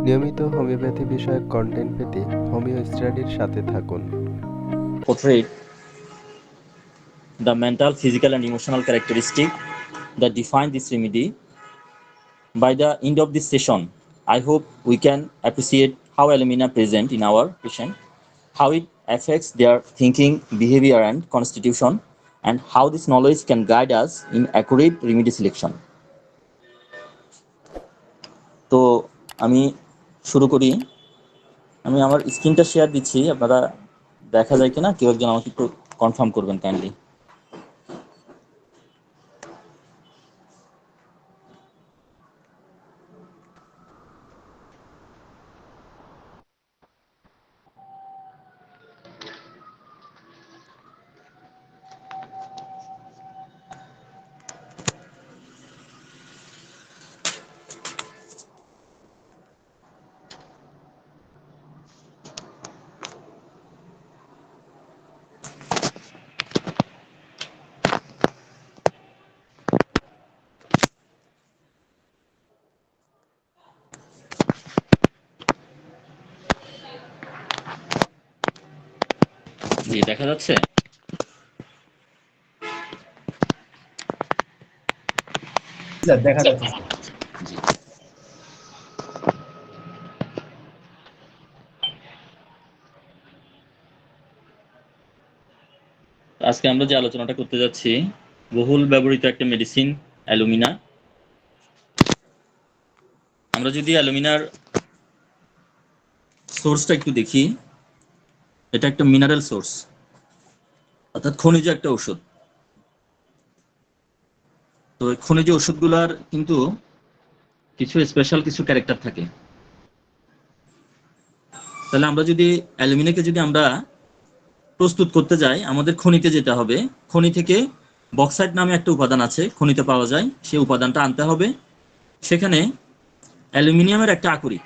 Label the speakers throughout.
Speaker 1: নিয়মিত হোমিওপ্যাথি বিষয়ক কন্টেন্ট পেতে হোমিও স্টাডির সাথে থাকুন।
Speaker 2: Portray the mental, physical, and emotional characteristic that define this remedy. By the end of this session, I hope we can appreciate how alumina present in our patient, how it affects their thinking, behavior, and constitution, and how this knowledge can guide us in accurate remedy selection. তো আমি শুরু করি। আমি আমার স্ক্রিনটা share দিচ্ছি, আপনারা দেখা যায় কিনা কেউ একজন আমাকে একটু কনফার্ম করবেন কাইন্ডলি। জি, দেখা যাচ্ছে।
Speaker 3: স্যার দেখা যাচ্ছে স্যার।
Speaker 2: জি, আজকে আমরা যে আলোচনাটা করতে যাচ্ছি, বহুল ব্যবহৃত একটা মেডিসিন অ্যালুমিনা। আমরা যদি অ্যালুমিনার সোর্সটা একটু দেখি, এটা একটা মিনারেল সোর্স, অর্থাৎ খনিজ একটা ওষুধ। তো এই খনিজ ওষুধগুলার কিন্তু কিছু স্পেশাল কিছু ক্যারেক্টার থাকে। তাহলে আমরা যদি অ্যালুমিনাকে যদি আমরা প্রস্তুত করতে যাই, আমাদের খনিতে যেতে হবে। খনি থেকে বক্সাইট নামে একটা উপাদান আছে, খনিতে পাওয়া যায়, সেই উপাদানটা আনতে হবে। সেখানে অ্যালুমিনিয়ামের একটা আকরিক,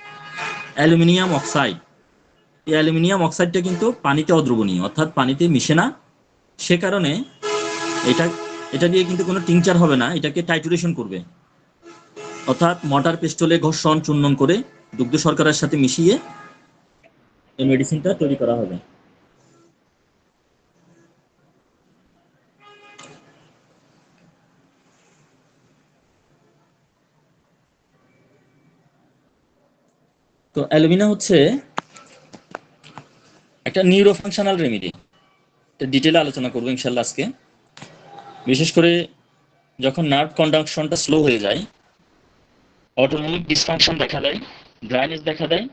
Speaker 2: অ্যালুমিনিয়াম অক্সাইড। এই অ্যালুমিনিয়াম অক্সাইডটা কিন্তু পানিতে অদ্রবণীয়, অর্থাৎ পানিতে মিশে না। সে কারণে এটা এটা দিয়ে কিন্তু কোনো টিংচার হবে না, এটাকে টাইটুরেশন করবে, অর্থাৎ মর্টার পেস্টলে ঘর্ষণ চূর্ণন করে দুগ্ধ শর্করার সাথে মিশিয়ে এই মেডিসিনটা তৈরি করা হবে। তো অ্যালুমিনা হচ্ছে একটা নিউরো ফাংশনাল রেমেডি। ডিটেলে আলোচনা করবো ইনশাল্লাহ আজকে। বিশেষ করে যখন নার্ভ কন্ডাকশনটা স্লো হয়ে যায়, অটোনমিক ডিসফাংশন দেখা দেয়, ড্রাইনেস দেখা দেয়,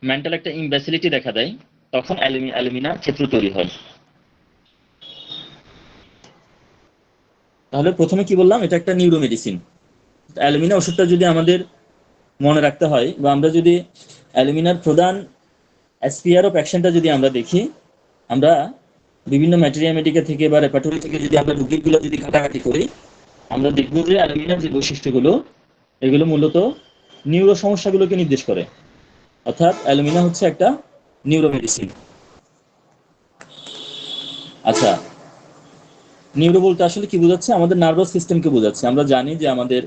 Speaker 2: মেন্টাল একটা ইমব্যাসিলিটি দেখা দেয়, তখন অ্যালুমিনার ক্ষেত্র তৈরি হয়। তাহলে প্রথমে কি বললাম, এটা একটা নিউরো মেডিসিন। অ্যালুমিনা ওষুধটা যদি আমাদের মনে রাখতে হয়, বা আমরা যদি অ্যালুমিনার প্রধান স্পিয়ার অফ অ্যাকশনটা যদি আমরা দেখি, আমরা বিভিন্ন ম্যাটেরিয়া মেডিকা থেকে বা রেপার্টরি থেকে যদি আমরা রুগীগুলো যদি ঘাটাঘাটি করি, আমরা দেখব যে অ্যালুমিনার যে বৈশিষ্ট্যগুলো, এগুলো মূলত নিউরো সমস্যাগুলোকে নির্দেশ করে। অর্থাৎ অ্যালুমিনা হচ্ছে একটা নিউরো মেডিসিন। আচ্ছা, নিউরো বলতে আসলে কি বোঝাচ্ছে? আমাদের নার্ভাস সিস্টেমকে বোঝাচ্ছে। আমরা জানি যে আমাদের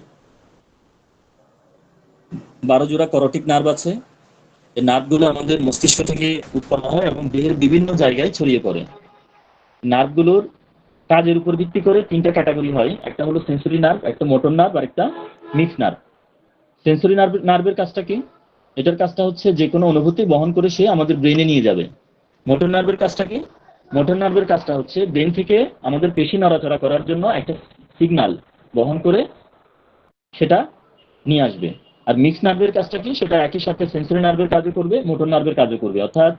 Speaker 2: 12 জোড়া করোটিক নার্ভ আছে। এই নার্ভগুলো আমাদের মস্তিষ্ক থেকে উৎপন্ন হয় এবং দেহের বিভিন্ন জায়গায় ছড়িয়ে পড়ে। নার্ভগুলোর কাজের উপর ভিত্তি করে তিনটা ক্যাটাগরি হয়, একটা হলো সেন্সরি নার্ভ, একটা মোটর নার্ভ, আর একটা মিক্স নার্ভ। সেন্সরি নার্ভের কাজটা কি? এটার কাজটা হচ্ছে যে কোনো অনুভূতি বহন করে সে আমাদের ব্রেনে নিয়ে যাবে। মোটর নার্ভের কাজটা কি? মোটর নার্ভের কাজটা হচ্ছে ব্রেন থেকে আমাদের পেশি নড়াচড়া করার জন্য একটা সিগন্যাল বহন করে সেটা নিয়ে আসবে। আর মিক্স নার্ভের কাজটা কি? সেটা একই সাথে সেন্সরি নার্ভের কাজও করবে, মোটর নার্ভের কাজও করবে, অর্থাৎ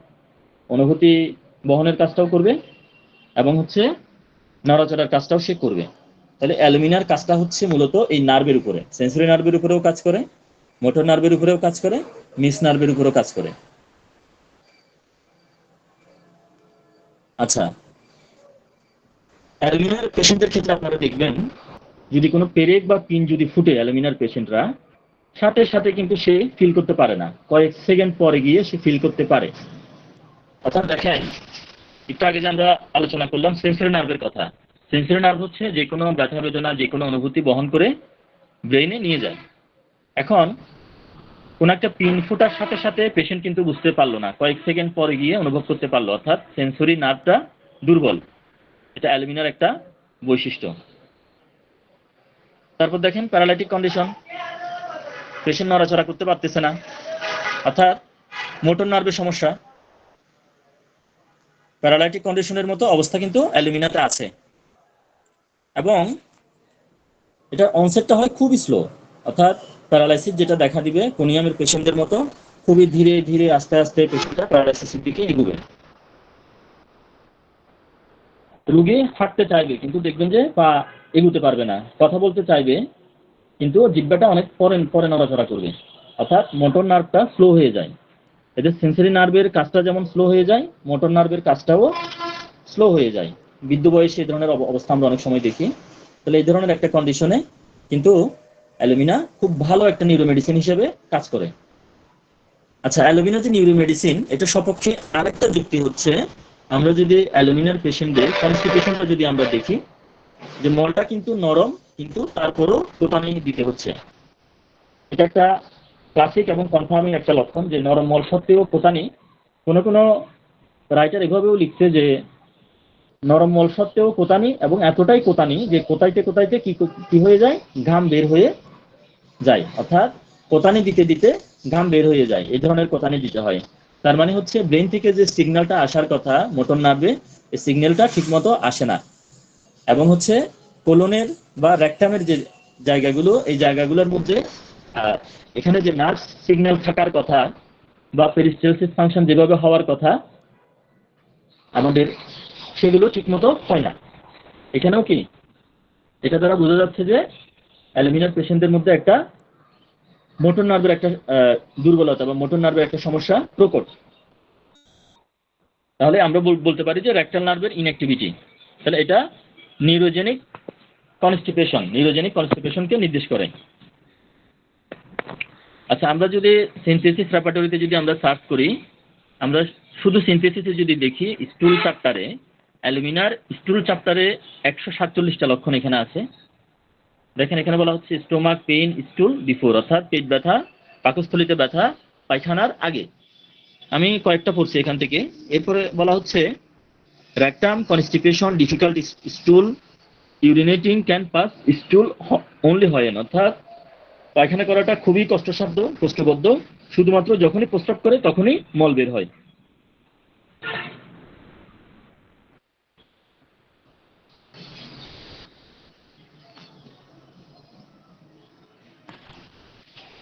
Speaker 2: অনুভূতি বহনের কাজটাও করবে এবং হচ্ছে নড়াচড়ার কাজটাও সে করবে। তাহলে অ্যালুমিনার কাজটা হচ্ছে মূলত এই নার্ভের উপরে, সেন্সরি নার্ভের উপরেও কাজ করে, মোটর নার্ভের উপরেও কাজ করে, মিক্স নার্ভের উপরেও কাজ করে। আচ্ছা, অ্যালুমিনার পেশেন্টের ক্ষেত্রে আপনারা দেখবেন, যদি কোনো পেরেক বা পিন যদি ফুটে অ্যালুমিনার পেশেন্টরা সাথে সাথে কিন্তু সে ফিল করতে পারে না, কয়েক সেকেন্ড পরে গিয়ে সে ফিল করতে পারে। অর্থাৎ দেখেন, একটু আগে যে আমরা আলোচনা করলাম সেন্সরি নার্ভের কথা, সেন্সরি নার্ভ হচ্ছে যে কোনো ব্যথা বেদনা, যে কোনো অনুভূতি বহন করে ব্রেইনে নিয়ে যায়। এখন কোন একটা পিন ফোটার সাথে সাথে পেশেন্ট কিন্তু বুঝতে পারলো না, কয়েক সেকেন্ড পরে গিয়ে অনুভব করতে পারলো, অর্থাৎ সেন্সরি নার্ভটা দুর্বল। এটা অ্যালুমিনার একটা বৈশিষ্ট্য। তারপর দেখেন প্যারালাইটিক কন্ডিশন, পেশেন্ট নড়াচড়া করতে পারতেছে না, অর্থাৎ মোটর নার্ভের সমস্যা। প্যারালাইটিক কন্ডিশনের মতো অবস্থা কিন্তু অ্যালুমিনাতে আছে, এবং এটা অনসেটটা হয় খুবই স্লো, অর্থাৎ প্যারালাইসিস যেটা দেখা দিবে কোনিয়ামের পেশেন্টদের মতো খুবই ধীরে ধীরে আস্তে আস্তে পেশেন্টটা প্যারালাইসিসের দিকে এগোবে। রোগী হাঁটতে চাইবে কিন্তু দেখবেন যে পা এগুতে পারবে না, কথা বলতে চাইবে কিন্তু জিহ্বাটা অনেক পরে পরে নড়াচড়া করবে, অর্থাৎ মোটর নার্ভটা স্লো হয়ে যায়। এদের সেন্সরি নার্ভের কাজটা যেমন স্লো হয়ে যায়, মোটর নার্ভের কাজটাও স্লো হয়ে যায়। বৃদ্ধ বয়সে এই ধরনের অবস্থা আমরা অনেক সময় দেখি। তাহলে এই ধরনের একটা কন্ডিশনে কিন্তু অ্যালুমিনা খুব ভালো একটা নিউরোমেডিসিন হিসেবে কাজ করে। আচ্ছা, অ্যালুমিনা যে নিউরোমেডিসিন, এটা সপক্ষে আরেকটা যুক্তি হচ্ছে, আমরা যদি অ্যালুমিনার পেশেন্টদের কনস্টিপেশনটা যদি আমরা দেখি, যে মলটা কিন্তু নরম কিন্তু তারপরও কোটানি দিতে হচ্ছে। এটা একটা ক্লাসিক এবং কনফার্মিং একটা লক্ষণ যে নরম মল সত্ত্বেও কোটানি। কোনো কোনো রাইটার এভাবেও লিখছে যে নরম মল সত্ত্বেও কোতানি, এবং এতটাই কোতানি যে কোতাইতে কোতাইতে কি হয়ে যায়, ঘাম বের হয়ে যায়, অর্থাৎ কোতানি দিতে দিতে ঘাম বের হয়ে যায়, এই ধরনের কোতানি দিতে হয়। তার মানে হচ্ছে ব্রেন থেকে যে সিগন্যালটা আসার কথা মোটর নার্ভে, এই সিগন্যালটা ঠিকমতো আসে না, এবং হচ্ছে কোলনের বা রেকটামের যে জায়গাগুলো, এই জায়গাগুলোর মধ্যে এখানে যে নার্ভ সিগন্যাল থাকার কথা বা পেরিস্টালসিস ফাংশন যেভাবে হওয়ার কথা আমাদের, সেগুলো ঠিকমতো হয় না। এখানেও কি এটা দ্বারা বোঝা যাচ্ছে যে অ্যালুমিনার পেশেন্টদের মধ্যে একটা মোটর নার্ভের একটা দুর্বলতা বা মোটর নার্ভের একটা সমস্যা প্রকট। তাহলে আমরা বলতে পারি যে রেকটাল নার্ভের ইনঅ্যাক্টিভিটি। তাহলে এটা নিউরোজেনিক কনস্টিপেশনকে নির্দেশ করে। আচ্ছা, আমরা যদি সিনথেসিস রেপার্টরিতে যদি আমরা সার্চ করি, আমরা শুধু সিনথেসিসে যদি দেখি স্টুল চ্যাপ্টারে, অ্যালুমিনার স্টুল চ্যাপ্টারে 147টা লক্ষণ এখানে আছে। দেখেন এখানে বলা হচ্ছে স্টোমাক পেইন স্টুল বিফোর, অর্থাৎ পেট ব্যথা, পাকস্থলীতে ব্যথা পায়খানার আগে। আমি কয়েকটা পড়ছি এখান থেকে। এরপরে বলা হচ্ছে rectum constipation difficult stool urinating can pass stool only হয়, অর্থাৎ পায়খানা করাটা খুবই কষ্টসাধ্য কষ্টবদ্ধ, শুধুমাত্র যখনই প্রস্রাব করে তখনই মল বের হয়।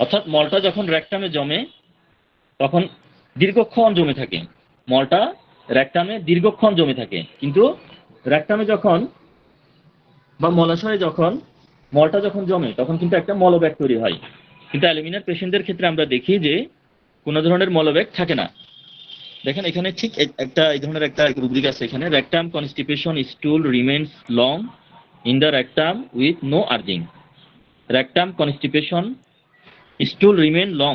Speaker 2: অর্থাৎ মলটা যখন রেকটামে জমে তখন দীর্ঘক্ষণ জমে থাকে, মলটা রেকটামে দীর্ঘক্ষণ জমে থাকে, কিন্তু রেকটামে যখন বা মলাশয়ে যখন মলটা যখন জমে তখন কিন্তু একটা মলব্যাগ তৈরি হয়। কিন্তু অ্যালুমিনার পেশেন্টদের ক্ষেত্রে আমরা দেখি যে কোনো ধরনের মলব্যাগ থাকে না। দেখেন এখানে ঠিক একটা এই ধরনের একটা রুব্রিক আছে এখানে, rectum constipation stool remains long in the rectum with no urging. Rectum constipation stool remain long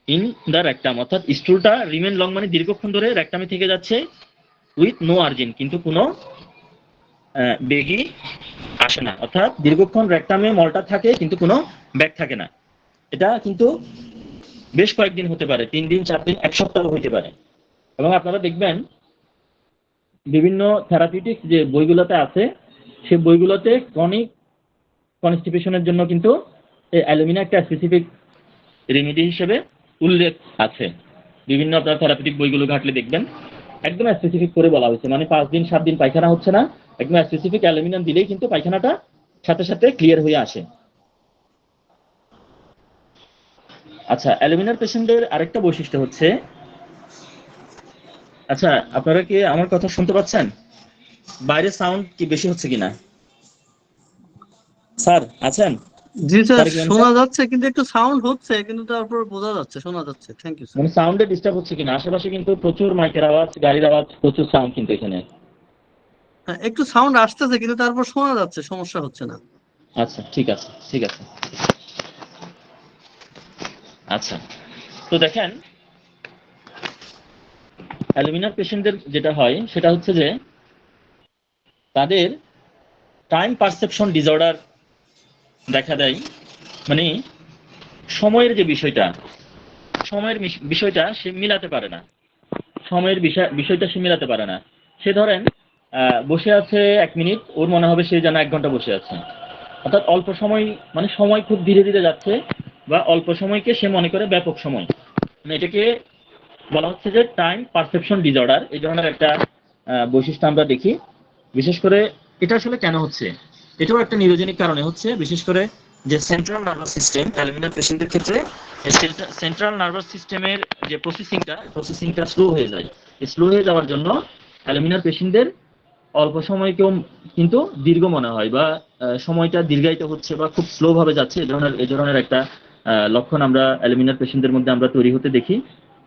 Speaker 2: in the rectum, অর্থাৎ স্টুলটা রিমেন লং মানে দীর্ঘক্ষণ ধরে রেকটামে থেকে যাচ্ছে, উইথ নো আর্জিন, কিন্তু কোনো বেগই আসে না, অর্থাৎ দীর্ঘক্ষণ রেকটামে মলটা থাকে কিন্তু কোনো ব্যাগ থাকে না। এটা কিন্তু বেশ কয়েকদিন হতে পারে, 3 দিন 4 দিন 1 সপ্তাহ হতে পারে। এবং আপনারা দেখবেন বিভিন্ন থেরাপিউটিক্স যে বইগুলোতে আছে, সেই বইগুলোতে ক্রনিক কনস্টিপেশনের জন্য কিন্তু এই অ্যালুমিনা একটা স্পেসিফিক রেমেডি হিসেবে উল্লেখ আছে। বিভিন্ন আপনার থেরাপিউটিক বইগুলো ঘাটলে দেখবেন একদম স্পেসিফিক করে বলা হয়েছে, মানে 5 দিন 7 দিন পায়খানা হচ্ছে না, একদম স্পেসিফিক অ্যালুমিনিয়াম দিলেই কিন্তু পায়খানাটা সাথে সাথে ক্লিয়ার হয়ে আসে। আচ্ছা, অ্যালুমিনার পেশেন্টদের আরেকটা বৈশিষ্ট্য হচ্ছে, আচ্ছা আপনারা কি আমার কথা শুনতে পাচ্ছেন? বাইরে সাউন্ড কি বেশি হচ্ছে কিনা? স্যার আছেন?
Speaker 4: জি স্যার,
Speaker 2: তারেক ইমাম
Speaker 4: শোনা
Speaker 2: স্যার?
Speaker 4: যাচ্ছে কিন্তু একটু সাউন্ড হচ্ছে, কিন্তু তারপর বোঝা যাচ্ছে, শোনা যাচ্ছে। Thank you sir.
Speaker 2: মানে সাউন্ডে ডিস্টার্ব হচ্ছে কিনা? আশেপাশে কিন্তু প্রচুর মাইকের আওয়াজ, গাড়ির আওয়াজ, প্রচুর সাউন্ড কিন্তু এখানে।
Speaker 4: হ্যাঁ, একটু সাউন্ড আসতেছে কিন্তু তারপর শোনা যাচ্ছে, সমস্যা হচ্ছে না।
Speaker 2: আচ্ছা ঠিক আছে, ঠিক আছে। আচ্ছা, তো দেখেন অ্যালুমিনার পেশেন্টদের যেটা হয় সেটা হচ্ছে যে তাদের টাইম পারসেপশন ডিসঅর্ডার দেখা দেয়, মানে সময়ের যে বিষয়টা, সময়ের বিষয়টা সে মিলাতে পারে না, সময়ের বিষয়টা সে মিলাতে পারে না। সে ধরেন বসে আছে 1 মিনিট, ওর মনে হবে সে যেন 1 ঘন্টা বসে আছে। অর্থাৎ অল্প সময়, মানে সময় খুব ধীরে ধীরে যাচ্ছে, বা অল্প সময়কে সে মনে করে ব্যাপক সময়। মানে এটাকে বলা হচ্ছে যে টাইম পারসেপশন ডিসঅর্ডার। এই ধরনের একটা বৈশিষ্ট্য আমরা দেখি। বিশেষ করে এটা আসলে কেন হচ্ছে, এটাও একটা নিউরোজেনিক কারণে হচ্ছে। বিশেষ করে যে সেন্ট্রাল নার্ভাস সিস্টেম অ্যালুমিনার পেশেন্টের ক্ষেত্রে, সেন্ট্রাল নার্ভাস সিস্টেমের যে প্রসেসিংটা স্লো হয়ে যায়। স্লো হয়ে যাওয়ার জন্য অ্যালুমিনার পেশেন্টদের অল্প সময়কেও কিন্তু দীর্ঘ মনে হয়, বা সময়টা দীর্ঘায়িত হচ্ছে বা খুব স্লো ভাবে যাচ্ছে। এই ধরনের একটা লক্ষণ আমরা অ্যালুমিনার পেশেন্টদের মধ্যে আমরা তৈরি হতে দেখি।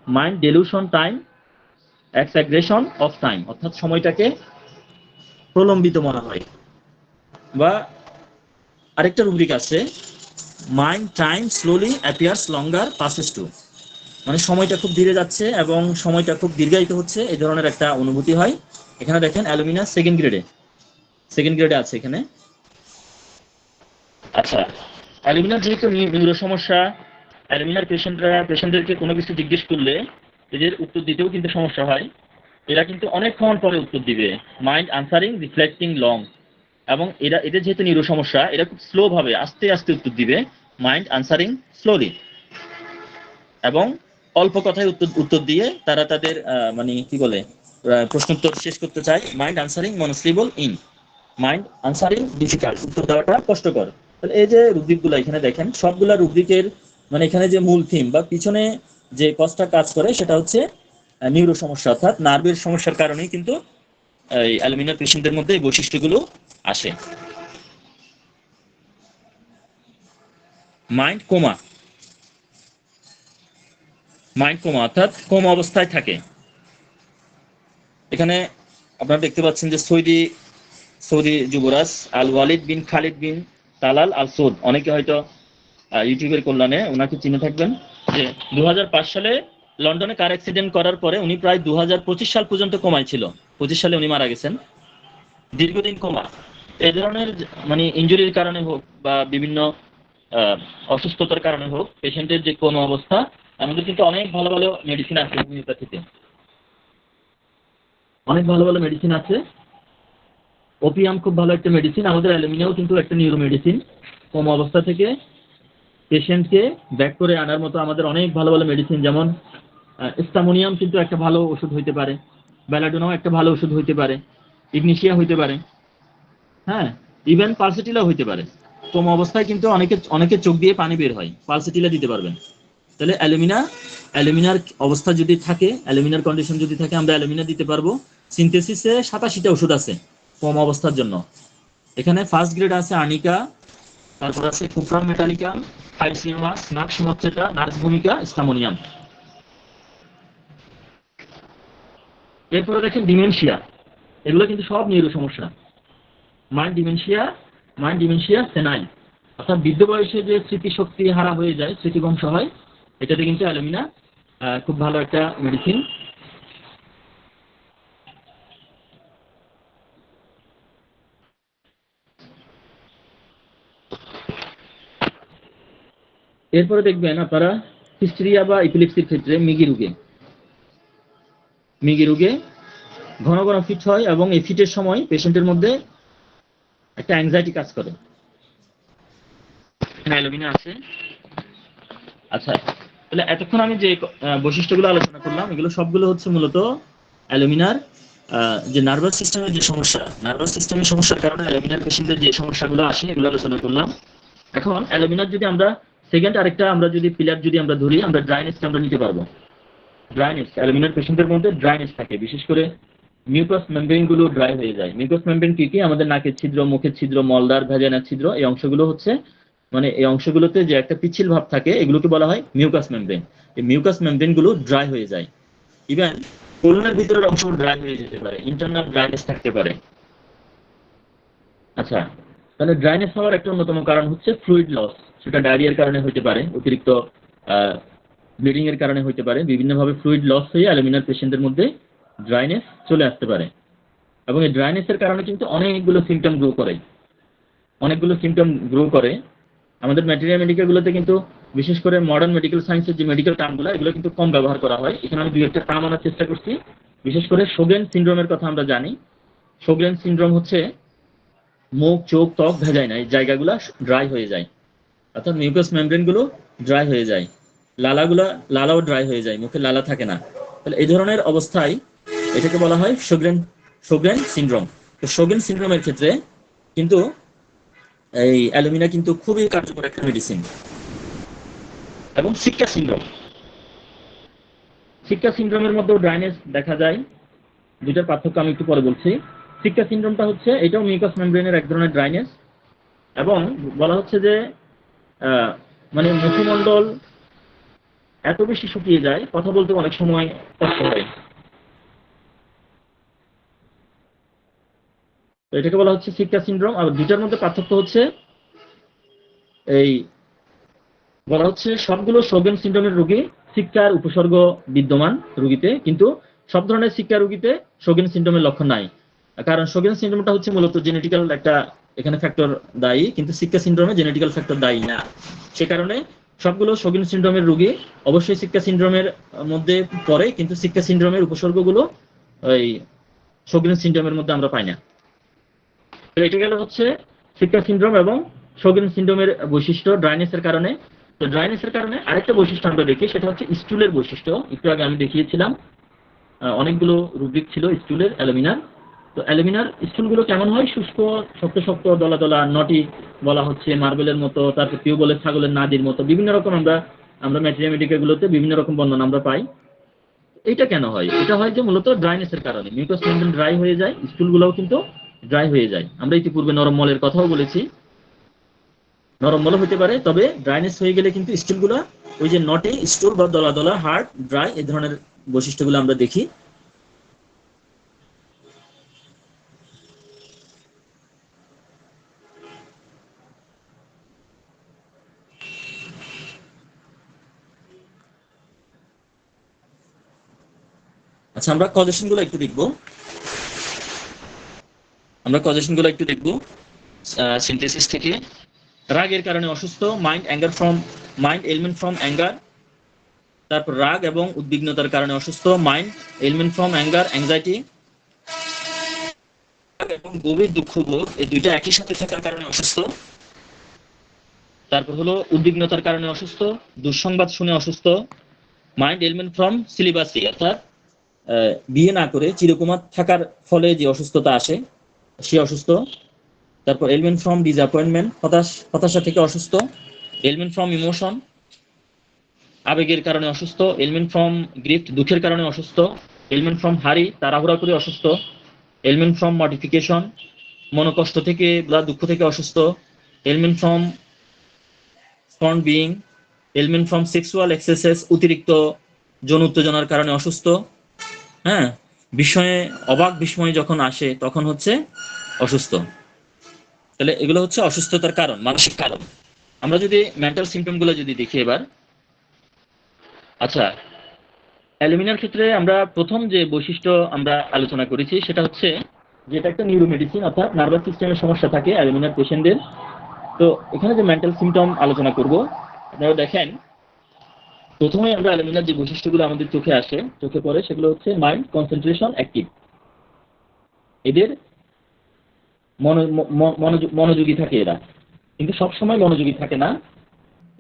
Speaker 2: Mind delusion time, এক্সাগ্রেশন of time, অর্থাৎ সময়টাকে প্রলম্বিত মনে হয়। বা আরেকটা রুব্রিক আছে, মাইন্ড টাইম স্লোলি অ্যাপিয়ার্স লঙ্গার পাসেস টু, মানে সময়টা খুব ধীরে যাচ্ছে এবং সময়টা খুব দীর্ঘায়িত হচ্ছে, এই ধরনের একটা অনুভূতি হয়। এখানে দেখেন অ্যালুমিনা সেকেন্ড গ্রেডে আছে এখানে। আচ্ছা, অ্যালুমিনার যেহেতু নিউরো সমস্যা, অ্যালুমিনার পেশেন্টদেরকে কোনো কিছু জিজ্ঞেস করলে এদের উত্তর দিতেও কিন্তু সমস্যা হয়। এরা কিন্তু অনেকক্ষণ পরে উত্তর দিবে, মাইন্ড আনসারিং রিফ্লেক্টিং লং। এবং এদের যেহেতু নিউরো সমস্যা, এরা খুব স্লো ভাবে আস্তে আস্তে উত্তর দিবে, মাইন্ড আনসারিং স্লোলি। এবং অল্প কথায় উত্তর দিয়ে তারা তাদের মানে কি বলে প্রশ্নোত্তর শেষ করতে চায়। Mind answering monosyllable in, mind answering difficult, উত্তর দেওয়াটা কষ্টকর। তাহলে এই যে রুব্রিকগুলো এখানে দেখেন, সবগুলা রুব্রিকের মানে এখানে যে মূল থিম বা পিছনে যে কজটা কাজ করে সেটা হচ্ছে নিউরো সমস্যা, অর্থাৎ নার্ভের সমস্যার কারণেই কিন্তু এই অ্যালুমিনার পেশেন্টদের মধ্যে এই বৈশিষ্ট্যগুলো আসে। মাইন্ড কোমা অর্থাৎ কোমা অবস্থায় থাকে। এখানে আপনারা দেখতে পাচ্ছেন যে সৌদি যুবরাজ আল ওয়ালিদ বিন খালিদ বিন তালাল আল সৌদ, অনেকে হয়তো ইউটিউবের কল্যাণে ওনাকে চিনে থাকবেন, যে 2005 সালে লন্ডনে কার অ্যাক্সিডেন্ট করার পরে উনি প্রায় 2025 সাল পর্যন্ত কোমায় ছিল। 25 সালে উনি মারা গেছেন, দীর্ঘদিন কোমা। এই ধরনের মানে ইনজুরির কারণে হোক বা বিভিন্ন অসুস্থতার কারণে হোক, পেশেন্টের যে কোমা অবস্থা, আমাদের কিন্তু অনেক ভালো ভালো মেডিসিন আছে হোমিওপ্যাথিতে, অনেক ভালো ভালো মেডিসিন আছে। ওপিয়াম খুব ভালো একটা মেডিসিন, আমাদের অ্যালুমিনিয়াও কিন্তু একটা নিউরো মেডিসিন। কোমা অবস্থা থেকে পেশেন্টকে ব্যাক করে আনার মতো আমাদের অনেক ভালো ভালো মেডিসিন, যেমন স্টামোনিয়াম কিন্তু একটা ভালো ওষুধ হইতে পারে, বেলাডোনাও একটা ভালো ওষুধ হইতে পারে, ইগনিশিয়া হইতে পারে, হ্যাঁ, ইভেন পালসেটিলা হইতে পারে। কোমা অবস্থায় কিন্তু অনেকে চোখ দিয়ে পানি বের হয়, পালসেটিলা দিতে পারবেন। তাহলে অ্যালুমিনার অবস্থা যদি থাকে, অ্যালুমিনার কন্ডিশন যদি থাকে, আমরা অ্যালুমিনা দিতে পারবো। সিনথেসিসে 87টা ওষুধ আছে কোমা অবস্থার জন্য। এখানে ফার্স্ট গ্রেড আছে আর্নিকা, তারপর আছে কুপ্রাম মেটালিকা, হাইসিমাস, নাক্সিমোথেটা, নার্স ভূমিকা, স্টামোনিয়াম। এরপরে দেখেন ডিমেনশিয়া, এগুলো কিন্তু সব নিউরো সমস্যা। মাইন্ড ডিমেনশিয়া সেনাইল, অর্থাৎ বৃদ্ধ বয়সে যে স্মৃতিশক্তি হারা হয়ে যায়, স্মৃতিভ্রংশ হয়, এটাতে কিন্তু অ্যালুমিনা খুব ভালো একটা মেডিসিন। এরপরে দেখবেন আপনারা হিস্টেরিয়া বা এপিলেপসির ক্ষেত্রে মিগি রোগে ঘন ঘন ফিট হয়, এবং এই ফিটের সময় পেশেন্টের মধ্যে একটা অ্যাংজাইটি কাজ করে। অ্যালুমিনা আছে। আচ্ছা, তাহলে এতক্ষণ আমি যে বৈশিষ্ট্যগুলো আলোচনা করলাম, এগুলো সবগুলো হচ্ছে মূলত অ্যালুমিনার যে নার্ভাস সিস্টেমের সমস্যার কারণে অ্যালুমিনার পেশেন্টের যে সমস্যাগুলো আসে, এগুলো আলোচনা করলাম। এখন অ্যালুমিনার যদি আমরা সেকেন্ড আরেকটা আমরা যদি পিলার যদি আমরা ধরি, আমরা ড্রাইনেসকে আমরা নিতে পারবো। ড্রাইনেস, অ্যালুমিনার পেশেন্টের মধ্যে ড্রাইনেস থাকে, বিশেষ করে মিউকাস মেমব্রেন গুলো ড্রাই হয়ে যায়। মিউকাস মেমব্রেন কি? আমাদের নাকের ছিদ্র, মুখের ছিদ্র, মলদার, ভ্যাজাইনার ছিদ্র, এই অংশগুলো হচ্ছে মানে এই অংশগুলোতে যে একটা পিচ্ছিল ভাব থাকে, এগুলোকে বলা হয় মিউকাস মেমব্রেন। এই মিউকাস মেমব্রেন গুলো ড্রাই হয়ে যায়। ইভেন কোলনের ভিতরের অংশ ড্রাই হয়ে যেতে পারে, ইন্টারনাল ড্রাইনেস থাকতে পারে। আচ্ছা, তাহলে ড্রাইনেস হওয়ার একটা অন্যতম কারণ হচ্ছে ফ্লুইড লস। সেটা ডায়রিয়ার কারণে হতে পারে, অতিরিক্ত ব্লিডিং এর কারণে হতে পারে, বিভিন্নভাবে ফ্লুইড লস হয়ে অ্যালুমিনার পেশেন্টের মধ্যে ড্রাইনেস চলে আসতে পারে। এবং এই ড্রাইনেসের কারণে কিন্তু অনেকগুলো সিমটম গ্রো করে। আমাদের ম্যাটেরিয়াল মেডিকেলগুলোতে কিন্তু বিশেষ করে মডার্ন মেডিকেল সায়েন্সের যে মেডিকেল টার্মগুলো এগুলো কিন্তু কম ব্যবহার করা হয়। এখানে আমি দুই একটা টার্ম আনার চেষ্টা করছি। বিশেষ করে শোগেন সিনড্রোমের কথা আমরা জানি। শোগেন সিনড্রোম হচ্ছে মুখ, চোখ, ত্বক, ভেজাইনা এই জায়গাগুলো ড্রাই হয়ে যায়, অর্থাৎ মিউকাস মেমব্রেন গুলো ড্রাই হয়ে যায়, লালাও ড্রাই হয়ে যায়, মুখে লালা থাকে না। তাহলে এই ধরনের অবস্থায় এটাকে বলা হয় শোগরেন সিনড্রোম। তো শোগরেন সিনড্রোমের ক্ষেত্রে কিন্তু এই অ্যালুমিনা কিন্তু খুবই কার্যকর একটা মেডিসিন। এবং সিক্কা সিন্ড্রোমের মধ্যেও ড্রাইনেস দেখা যায়। দুইটার পার্থক্য আমি একটু পরে বলছি। সিক্কা সিন্ড্রোমটা হচ্ছে এটাও মিউকাস মেমব্রেনের এক ধরনের ড্রাইনেস, এবং বলা হচ্ছে যে মানে মুখমণ্ডল এত বেশি শুকিয়ে যায়, কথা বলতে অনেক সময় কষ্ট হয়। তো এটাকে বলা হচ্ছে সিক্কা সিন্ড্রোম। আর দুটার মধ্যে পার্থক্য হচ্ছে এই বলা হচ্ছে সবগুলো শোগেন সিন্ড্রোমের রোগী সিক্কার উপসর্গ বিদ্যমান রোগীতে, কিন্তু সব ধরনের সিক্কা রোগীতে শোগেন সিন্ড্রোমের লক্ষণ নাই। কারণ শোগেন সিন্ড্রোমটা হচ্ছে মূলত জেনেটিক্যাল একটা এখানে ফ্যাক্টর দায়ী, কিন্তু সিক্কা সিন্ড্রোমে জেনেটিক্যাল ফ্যাক্টর দায়ী না। সে কারণে সবগুলো শোগেন সিন্ড্রোমের রোগী অবশ্যই সিক্কা সিন্ড্রোমের মধ্যে পড়ে, কিন্তু সিক্কা সিন্ড্রোমের উপসর্গগুলো ওই শোগেন সিন্ড্রোমের মধ্যে আমরা পাই না। তো এটা গেল হচ্ছে সিক্কা সিন্ড্রোম এবং শোগেন সিন্ড্রোমের বৈশিষ্ট্য ড্রাইনেসের কারণে। তো ড্রাইনেসের কারণে আরেকটা বৈশিষ্ট্য আমরা দেখি, সেটা হচ্ছে স্টুলের বৈশিষ্ট্য। একটু আগে আমি দেখিয়েছিলাম, অনেকগুলো রুব্রিক ছিল স্টুলের অ্যালুমিনার। তো অ্যালুমিনার স্টুলগুলো কেমন হয়? শুষ্ক, শক্ত শক্ত, দলা দলা, নটি বলা হচ্ছে, মার্বেলের মতো, তারপর কেউ বলে ছাগলের নাদির মতো, বিভিন্ন রকম আমরা ম্যাটেরিয়াল মেডিকেলগুলোতে বিভিন্ন রকম বর্ণনা আমরা পাই। এটা কেন হয়? এটা হয় যে মূলত ড্রাইনেসের কারণে মিউকাস মেমব্রেন ড্রাই হয়ে যায়, স্টুলগুলোও কিন্তু ড্রাই হয়ে যায়। আমরা ইতিপূর্বে নরম মলের কথাও বলেছি, নরম মল হতে পারে, তবে ড্রাইনেস হয়ে গেলে কিন্তু স্টুলগুলো ওই যে নটে স্টুল বা দলা দলা, হার্ড, ড্রাই, এই ধরনের বৈশিষ্ট্যগুলো আমরা দেখি। আচ্ছা, আমরা কজেশনগুলো একটু দেখবো সিনথেসিস থেকে। রাগের কারণে অসুস্থ, মাইন্ড এলিমেন্ট ফ্রম অ্যাঙ্গার। তারপর রাগ এবং উদ্বিগ্নতার কারণে অসুস্থ, mind element from anger, anxiety এবং গভীর দুঃখবোধ, এই দুইটা একই সাথে থাকার কারণে অসুস্থ। তারপর হলো উদ্বিগ্নতার কারণে অসুস্থ, দুঃসংবাদ শুনে অসুস্থ, মাইন্ড এলিমেন্ট ফ্রম সিলিবাসি, অর্থাৎ বিয়ে না করে চিরকুমার থাকার ফলে যে অসুস্থতা আসে সে অসুস্থ। তারপর এলিমেন্ট ফ্রম ডিসঅ্যাপয়েন্টমেন্ট, হতাশা থেকে অসুস্থ। এলিমেন্ট ফ্রম ইমোশন, আবেগের কারণে অসুস্থ। এলিমেন্ট ফ্রম গ্রিফট, দুঃখের কারণে অসুস্থ। এলিমেন্ট ফ্রম হারি, তাড়াহুড়া করে অসুস্থ। এলিমেন্ট ফ্রম মডিফিকেশন, মনোকষ্ট থেকে বা দুঃখ থেকে অসুস্থ। Element from fond being, element from sexual excesses, অতিরিক্ত যৌন উত্তেজনার কারণে অসুস্থ। হ্যাঁ, অবাক বিস্ময় যখন আসে তখন হচ্ছে অসুস্থ। তাহলে এগুলো হচ্ছে অসুস্থতার কারণ, মানসিক কারণ। আমরা যদি মেন্টাল সিমটম গুলো যদি দেখি এবার। আচ্ছা, অ্যালুমিনার ক্ষেত্রে আমরা প্রথম যে বৈশিষ্ট্য আমরা আলোচনা করেছি সেটা হচ্ছে যে এটা একটা নিউরো মেডিসিন, অর্থাৎ নার্ভাস সিস্টেমের সমস্যা থাকে অ্যালুমিনার পেশেন্টদের। তো এখানে যে মেন্টাল সিমটম আলোচনা করব, আপনারা দেখেন প্রথমে আমরা অ্যালুমিনার যে বৈশিষ্ট্যগুলো আমাদের চোখে পড়ে সেগুলো হচ্ছে মাইন্ড, কনসেন্ট্রেশন, অ্যাক্টিভ। এদের মনোযোগী থাকে এরা, কিন্তু সবসময় মনোযোগী থাকে না।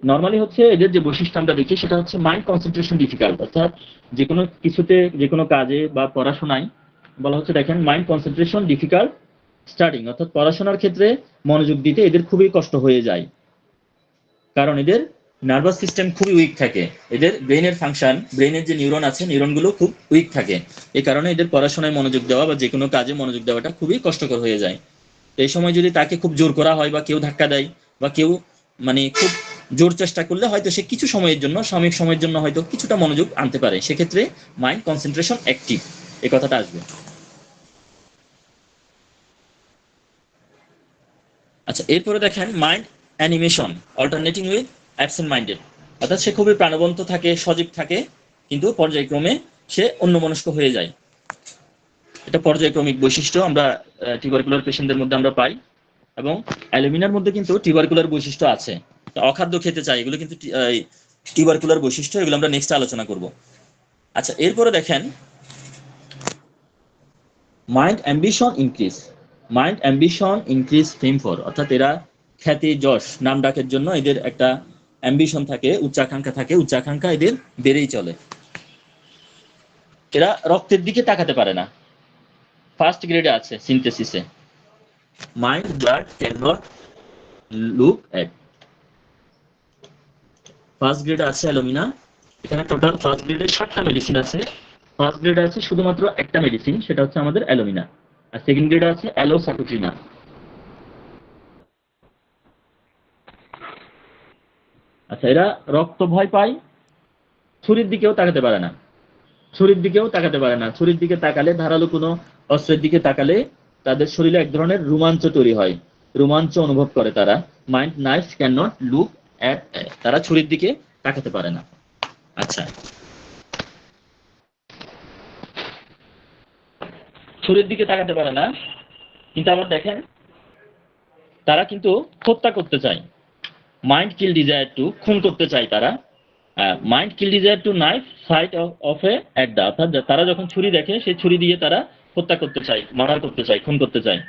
Speaker 2: নর্মালি হচ্ছে এদের যে বৈশিষ্ট্য আমরা দেখি সেটা হচ্ছে মাইন্ড কনসেন্ট্রেশন ডিফিকাল্ট, অর্থাৎ যে কোনো কিছুতে, যে কোনো কাজে বা পড়াশোনায় বলা হচ্ছে দেখেন মাইন্ড কনসেন্ট্রেশন ডিফিকাল্ট স্টাডিং, অর্থাৎ পড়াশোনার ক্ষেত্রে মনোযোগ দিতে এদের খুবই কষ্ট হয়ে যায়, কারণ এদের নার্ভাস সিস্টেম খুবই উইক থাকে। এদের ব্রেনের ফাংশন, ব্রেনের যে নিউরন আছে, নিউরনগুলো খুব উইক থাকে। এই কারণে এদের পড়াশোনায় মনোযোগ দেওয়া বা যে কোনো কাজে মনোযোগ দেওয়াটা খুবই কষ্টকর হয়ে যায়। এই সময় যদি তাকে খুব জোর করা হয় বা কেউ ধাক্কা দেয় বা কেউ মানে খুব জোর চেষ্টা করলে হয়তো সে কিছু সময়ের জন্য, সাময়িক সময়ের জন্য হয়তো কিছুটা মনোযোগ আনতে পারে, সেক্ষেত্রে মাইন্ড কনসেন্ট্রেশন অ্যাক্টিভ এই কথাটা আসবে। আচ্ছা, এরপরে দেখেন mind animation alternating with absent minded, অর্থাৎ সে খুবই প্রাণবন্ত থাকে, সজীব থাকে, কিন্তু পর্যায়ক্রমে সে অন্যমনস্ক হয়ে যায়। এটা পর্যায়ক্রমিক বৈশিষ্ট্য আমরা টিউবারকুলার পেশেন্টদের মধ্যে আমরা পাই, এবং অ্যালুমিনার মধ্যে কিন্তু টিউবারকুলার বৈশিষ্ট্য আছে। অখাদ্য খেতে চায়, এগুলো কিন্তু টিউবারকুলার বৈশিষ্ট্য, এগুলো আমরা নেক্সট আলোচনা করব। আচ্ছা, এরপরে দেখেন mind ambition increase fame for, অর্থাৎ এরা খ্যাতি যশ নাম ডাকের জন্য এদের একটা অ্যাম্বিশন থাকে, উচ্চাকাঙ্ক্ষা থাকে, উচ্চাকাঙ্ক্ষা এদের বেড়েই চলে। এরা রক্তের দিকে তাকাতে পারে না, ফার্স্ট গ্রেডে আছে সিনথেসিসে, mind blood can not look at. First গ্রেডে আছে অ্যালুমিনা, এখানে টোটাল ফার্স্ট গ্রেডে 7টা মেডিসিন আছে। ফার্স্ট গ্রেডে আছে শুধুমাত্র একটা মেডিসিন, সেটা হচ্ছে আমাদের অ্যালুমিনা। আর সেকেন্ড গ্রেডে আছে অ্যালোসাকুটিনা। আচ্ছা, এরা রক্ত ভয় পায়, ছুরির দিকেও তাকাতে পারে না, ছুরির দিকে তাকালে, ধারালো কোনো অস্ত্রের দিকে তাকালে তাদের শরীরে এক ধরনের রোমাঞ্চ তৈরি হয়, রোমাঞ্চ অনুভব করে তারা। Mind knife can not look at, তারা ছুরির দিকে তাকাতে পারে না। আচ্ছা, ছুরির দিকে তাকাতে পারে না, কিন্তু আবার দেখেন তারা কিন্তু হত্যা করতে চায়। মাইন্ড কিল ডিজায়ার টু, খুন করতে চায় তারা। Mind kill desire to knife sight of a অ্যাডা, অর্থাৎ তারা যখন ছুরি দেখে সেই ছুরি দিয়ে তারা হত্যা করতে চায়, মার্ডার করতে চায়, খুন করতে চায়।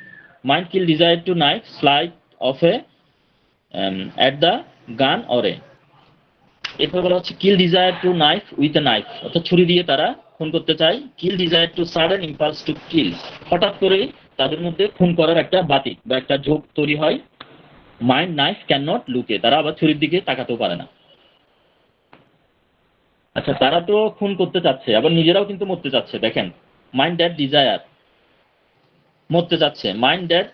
Speaker 2: Mind kill desire to knife slight of a at the gun অরে। এরপর বলা হচ্ছে kill desire to knife with a knife, অর্থাৎ ছুরি দিয়ে তারা খুন করতে চায়। Kill desire to sudden impulse to kill, হঠাৎ করে তাদের মধ্যে খুন করার একটা বাতিক বা একটা ঝোঁক তৈরি হয়। মাইন্ড নাইফ ক্যান নট লুকে, তারা আবার ছুরির দিকে তাকাতেও পারে না। আচ্ছা, তারা তো খুন করতে চাচ্ছে, আবার নিজেরাও কিন্তু মরতে চাচ্ছে। দেখেন, মাইন্ড দ্যাট ডিজায়ার, মরতে চাচ্ছে। মাইন্ড দ্যাট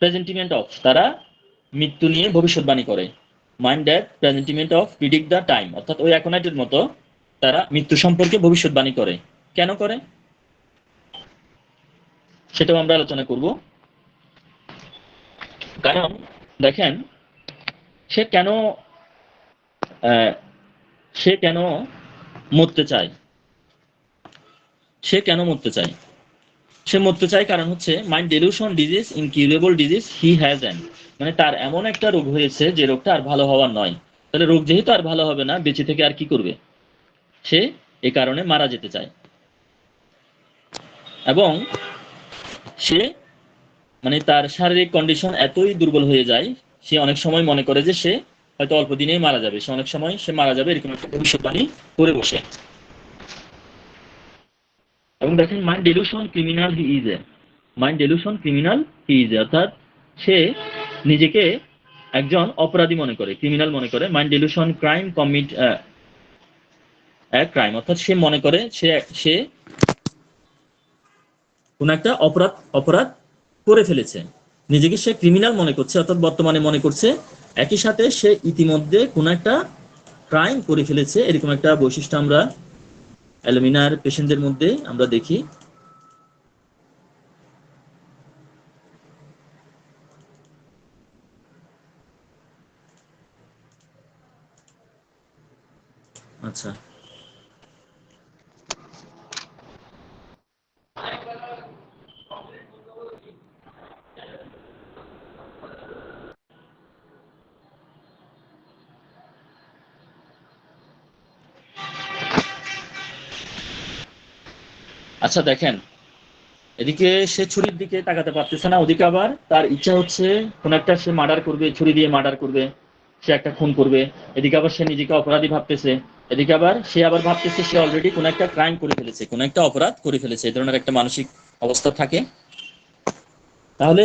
Speaker 2: প্রেজেন্টিমেন্ট অফ, তারা মৃত্যু নিয়ে ভবিষ্যৎবাণী করে। Mind that presentiment of predict the time, অর্থাৎ ওই অ্যাকোনাইটের মতো তারা মৃত্যু সম্পর্কে ভবিষ্যৎবাণী করে। কেন করে সেটাও আমরা আলোচনা করব। কারণ দেখেন, সে কেন সে কেন মরতে চায়, সে কেন মরতে চায়, সে মরতে চায় কারণ হচ্ছে mind delusion disease, incurable disease he has an, মানে তার এমন একটা রোগ হয়েছে যে রোগটা আর ভালো হওয়ার নয়। তাহলে রোগ যেহেতু আর ভালো হবে না, বেঁচে থেকে আর কি করবে, সে এ কারণে মারা যেতে চায়। এবং সে মানে তার শারীরিক কন্ডিশন এতই দুর্বল হয়ে যায়, সে অনেক সময় মনে করে যে সে হয়তো অল্প দিনেই মারা যাবে, সে অনেক সময় সে মারা যাবে, এরকম একটা ভবিষ্যৎবাণী করে বসে। এবং দেখেন, mind delusion criminal he is a, mind delusion criminal he is a, অর্থাৎ সে নিজেকে একজন অপরাধী মনে করে, ক্রিমিনাল মনে করে। Mind delusion crime commit crime, অর্থাৎ সে মনে করে সে কোন একটা অপরাধ করে ফেলেছে, নিজেকে সে ক্রিমিনাল মনে করছে, অর্থাৎ বর্তমানে মনে করছে। একই সাথে সে ইতিমধ্যে কোন একটা ক্রাইম করে ফেলেছে, এরকম একটা বৈশিষ্ট্য আমরা অ্যালুমিনার পেশেন্টদের মধ্যে আমরা দেখি। আচ্ছা, আচ্ছা দেখেন, এদিকে সে ছুরির দিকে তাকাতে পারতেছে না, ওদিকে আবার তার ইচ্ছা হচ্ছে কোন একটা সে মার্ডার করবে, ছুরি দিয়ে মার্ডার করবে, সে একটা খুন করবে। এদিকে আবার সে নিজেকে অপরাধী ভাবতেছে, এদিকে আবার সে ভাবতেছে সে অলরেডি কোন একটা ক্রাইম করে ফেলেছে, কোন একটা অপরাধ করে ফেলেছে, এই ধরনের একটা মানসিক অবস্থা থাকে। তাহলে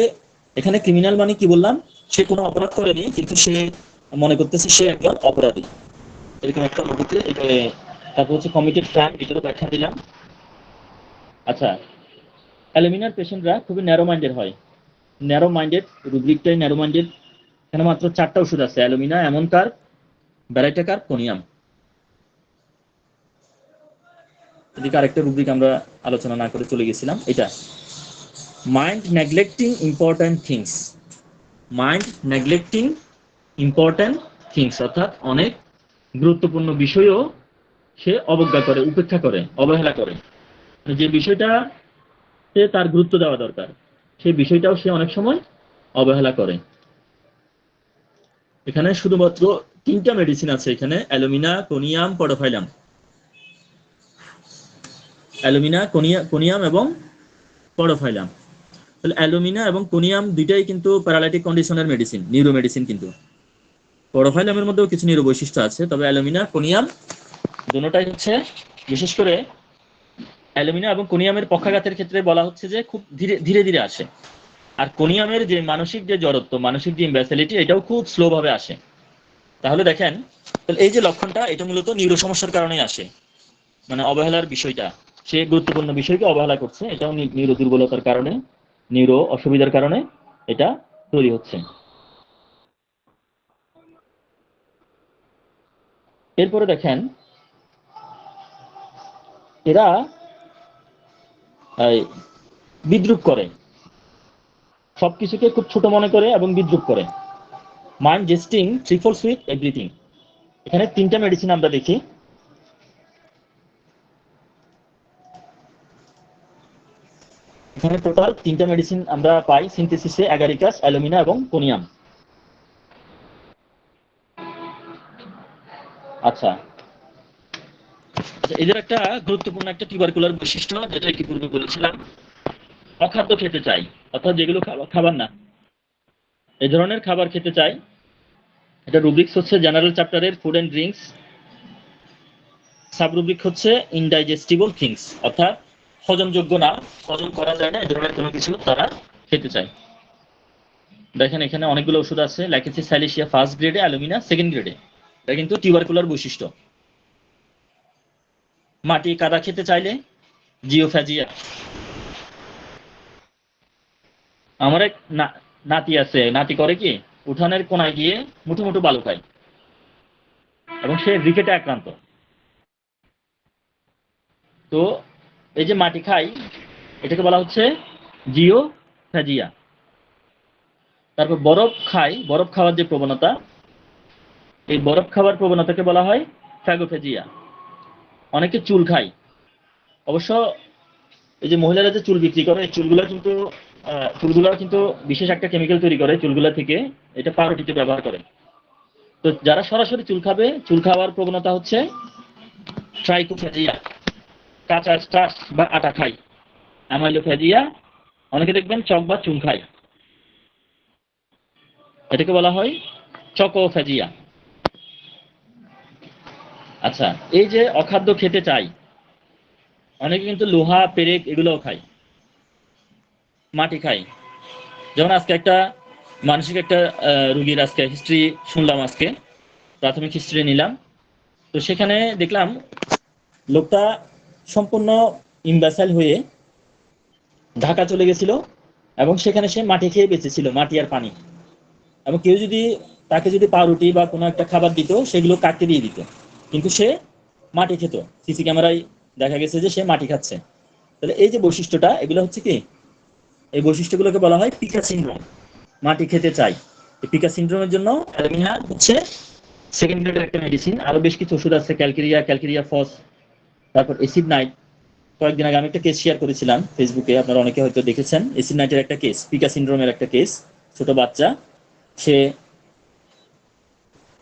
Speaker 2: এখানে ক্রিমিনাল মানে কি বললাম, সে কোনো অপরাধ করেনি কিন্তু সে মনে করতেছে সে একজন অপরাধী, এরকম একটা মুহূর্তে। তারপর হচ্ছে কমিটেড ক্রাইম, এটারও ব্যাখ্যা দিলাম। আচ্ছা, অ্যালুমিনার পেশেন্টরা খুবই ন্যারো মাইন্ডেড হয়, ন্যারো মাইন্ডেড রুব্রিকটাই ন্যারো মাইন্ডেড। এখানে মাত্র 4টা ওষুধ আছে, অ্যালুমিনা, অ্যামনকার, ব্যারাইটাকার, কোনিয়াম। এদিকে আরেকটা রুব্রিক আমরা আলোচনা না করে চলে গেছিলাম, এটা mind neglecting important things. Mind neglecting important things, অর্থাৎ অনেক গুরুত্বপূর্ণ বিষয়ও সে অবজ্ঞা করে, উপেক্ষা করে, অবহেলা করে। যে বিষয়টা সে তার গুরুত্ব দেওয়া দরকার, সেই বিষয়টাও সে অনেক সময় অবহেলা করে। এখানে শুধুমাত্র 3টা মেডিসিন আছে, এখানে alumina, conium, podophyllum. Alumina, conium এবং পডোফাইলাম। তাহলে অ্যালুমিনা এবং কোনিয়াম দুইটাই কিন্তু প্যারালাইটিক কন্ডিশনের মেডিসিন, নিউরো মেডিসিন। কিন্তু পডোফাইলামের মধ্যেও কিছু নিউরো বৈশিষ্ট্য আছে, তবে অ্যালুমিনা, কোনিয়াম দুটোটাই হচ্ছে, বিশেষ করে অ্যালুমিনা এবং কোনিয়ামের পক্ষাঘাতের ক্ষেত্রে বলা হচ্ছে যে খুব ধীরে ধীরে ধীরে আসে। আর কোনিয়ামের যে মানসিক যে জড়ত্ব, মানসিক যে ইম্ব্যাসিলিটি, এটাও খুব স্লো ভাবে আসে। তাহলে দেখেন, তাহলে এই যে লক্ষণটা, এটা মূলত নিউরো সমস্যার কারণেই আসে। মানে অবহেলার বিষয়টা, সে গুরুত্বপূর্ণ বিষয়কে অবহেলা করছে, এটাও নিউরো দুর্বলতার কারণে, নিউরো অসুবিধার কারণে এটা তৈরি হচ্ছে। এরপরে দেখেন, এরা বিদ্রুপ করে, সবকিছুকে খুব ছোট মনে করে এবং বিদ্রুপ করে। Mind jesting trifles with everything. এখানে 3টা মেডিসিন আমরা দেখি। এখানে টোটাল 3টা মেডিসিন আমরা পাই সিনথেসিসে, অ্যাগারিকাস, অ্যালুমিনা এবং কোনিয়াম। আচ্ছা, এদের একটা গুরুত্বপূর্ণ একটা টিউবারকুলার বৈশিষ্ট্য, যেটা কি পূর্বে বলেছিলাম, অখাদ্য খেতে চাই, অর্থাৎ যেগুলো খাবার না, এই ধরনের খাবার খেতে চাই। এটা রুব্রিক্স হচ্ছে জেনারেল চ্যাপ্টারের food and drinks, sub rubric হচ্ছে ইনডাইজেস্টিবল থিংস, অর্থাৎ হজমযোগ্য না, হজম করা যায় না, এই ধরনের কোনো কিছু তারা খেতে চায়। দেখেন এখানে অনেকগুলো ওষুধ আছে, ল্যাকেসি স্যালিসিয়া ফার্স্ট গ্রেডে, অ্যালুমিনা সেকেন্ড গ্রেডে। এটা কিন্তু টিউবারকুলার বৈশিষ্ট্য। মাটি কাদা খেতে চাইলে জিওফ্যাজিয়া। আমার এক নাতি আছে, নাতি করে কি, উঠানের কোনায় গিয়ে মুঠো মুঠো বালু খায়, এবং সে রিকেটে আক্রান্ত। তো এই যে মাটি খাই, এটাকে বলা হচ্ছে জিওফ্যাজিয়া। তারপর বরফ খাই, বরফ খাওয়ার যে প্রবণতা, এই বরফ খাওয়ার প্রবণতাকে বলা হয় ফ্যাগোফেজিয়া। অনেকে চুল খায়, অবশ্য এই যে মহিলারা যে চুল বিক্রি করে, চুলগুলা কিন্তু বিশেষ একটা কেমিক্যাল তৈরি করে চুলগুলা থেকে, এটা পাউরুটিতে ব্যবহার করে। তো যারা সরাসরি চুল খাবে, চুল খাওয়ার প্রবণতা হচ্ছে ট্রাইকোফেজিয়া। কাঁচা স্টার্চ বা আটা খাই, অ্যামাইলোফেজিয়া। অনেকে দেখবেন চক বা চুন খায়, এটাকে বলা হয় চকোফেজিয়া। আচ্ছা, এই যে অখাদ্য খেতে চাই, অনেকে কিন্তু লোহা, পেরেক এগুলোও খায়, মাটি খায়। যেমন আজকে একটা মানসিক একটা রুগীর আজকে হিস্ট্রি শুনলাম, আজকে প্রাথমিক হিস্ট্রি নিলাম। তো সেখানে দেখলাম লোকটা সম্পূর্ণ ইম্বাসাইল হয়ে ঢাকা চলে গেছিল, এবং সেখানে সে মাটি খেয়ে বেঁচেছিল, মাটি আর পানি। এবং কেউ যদি তাকে যদি পাউরুটি বা কোনো একটা খাবার দিত, সেগুলো কাটতে দিয়ে দিত, কিন্তু সে মাটি খেত। সিসি ক্যামেরায় দেখা গেছে যে সে মাটি খাচ্ছে। তাহলে এই যে বৈশিষ্ট্যটা, এগুলো হচ্ছে কি, এই বৈশিষ্ট্যগুলোকে বলা হয় পিকা সিনড্রোম। মাটি খেতে চাই, এই পিকা সিনড্রোমের জন্য অ্যালুমিনা হচ্ছে সেকেন্ড গ্রেডের একটা মেডিসিন। আরো বেশ কিছু ওষুধ আছে, ক্যালকেরিয়া ফস, তারপর এসিড নাইট। কয়েকদিন আগে আমি একটা কেস শেয়ার করেছিলাম ফেসবুকে, আপনারা অনেকে হয়তো দেখেছেন। এসিড নাইটের একটা কেস, পিকা সিনড্রোমের একটা কেস। ছোট বাচ্চা, সে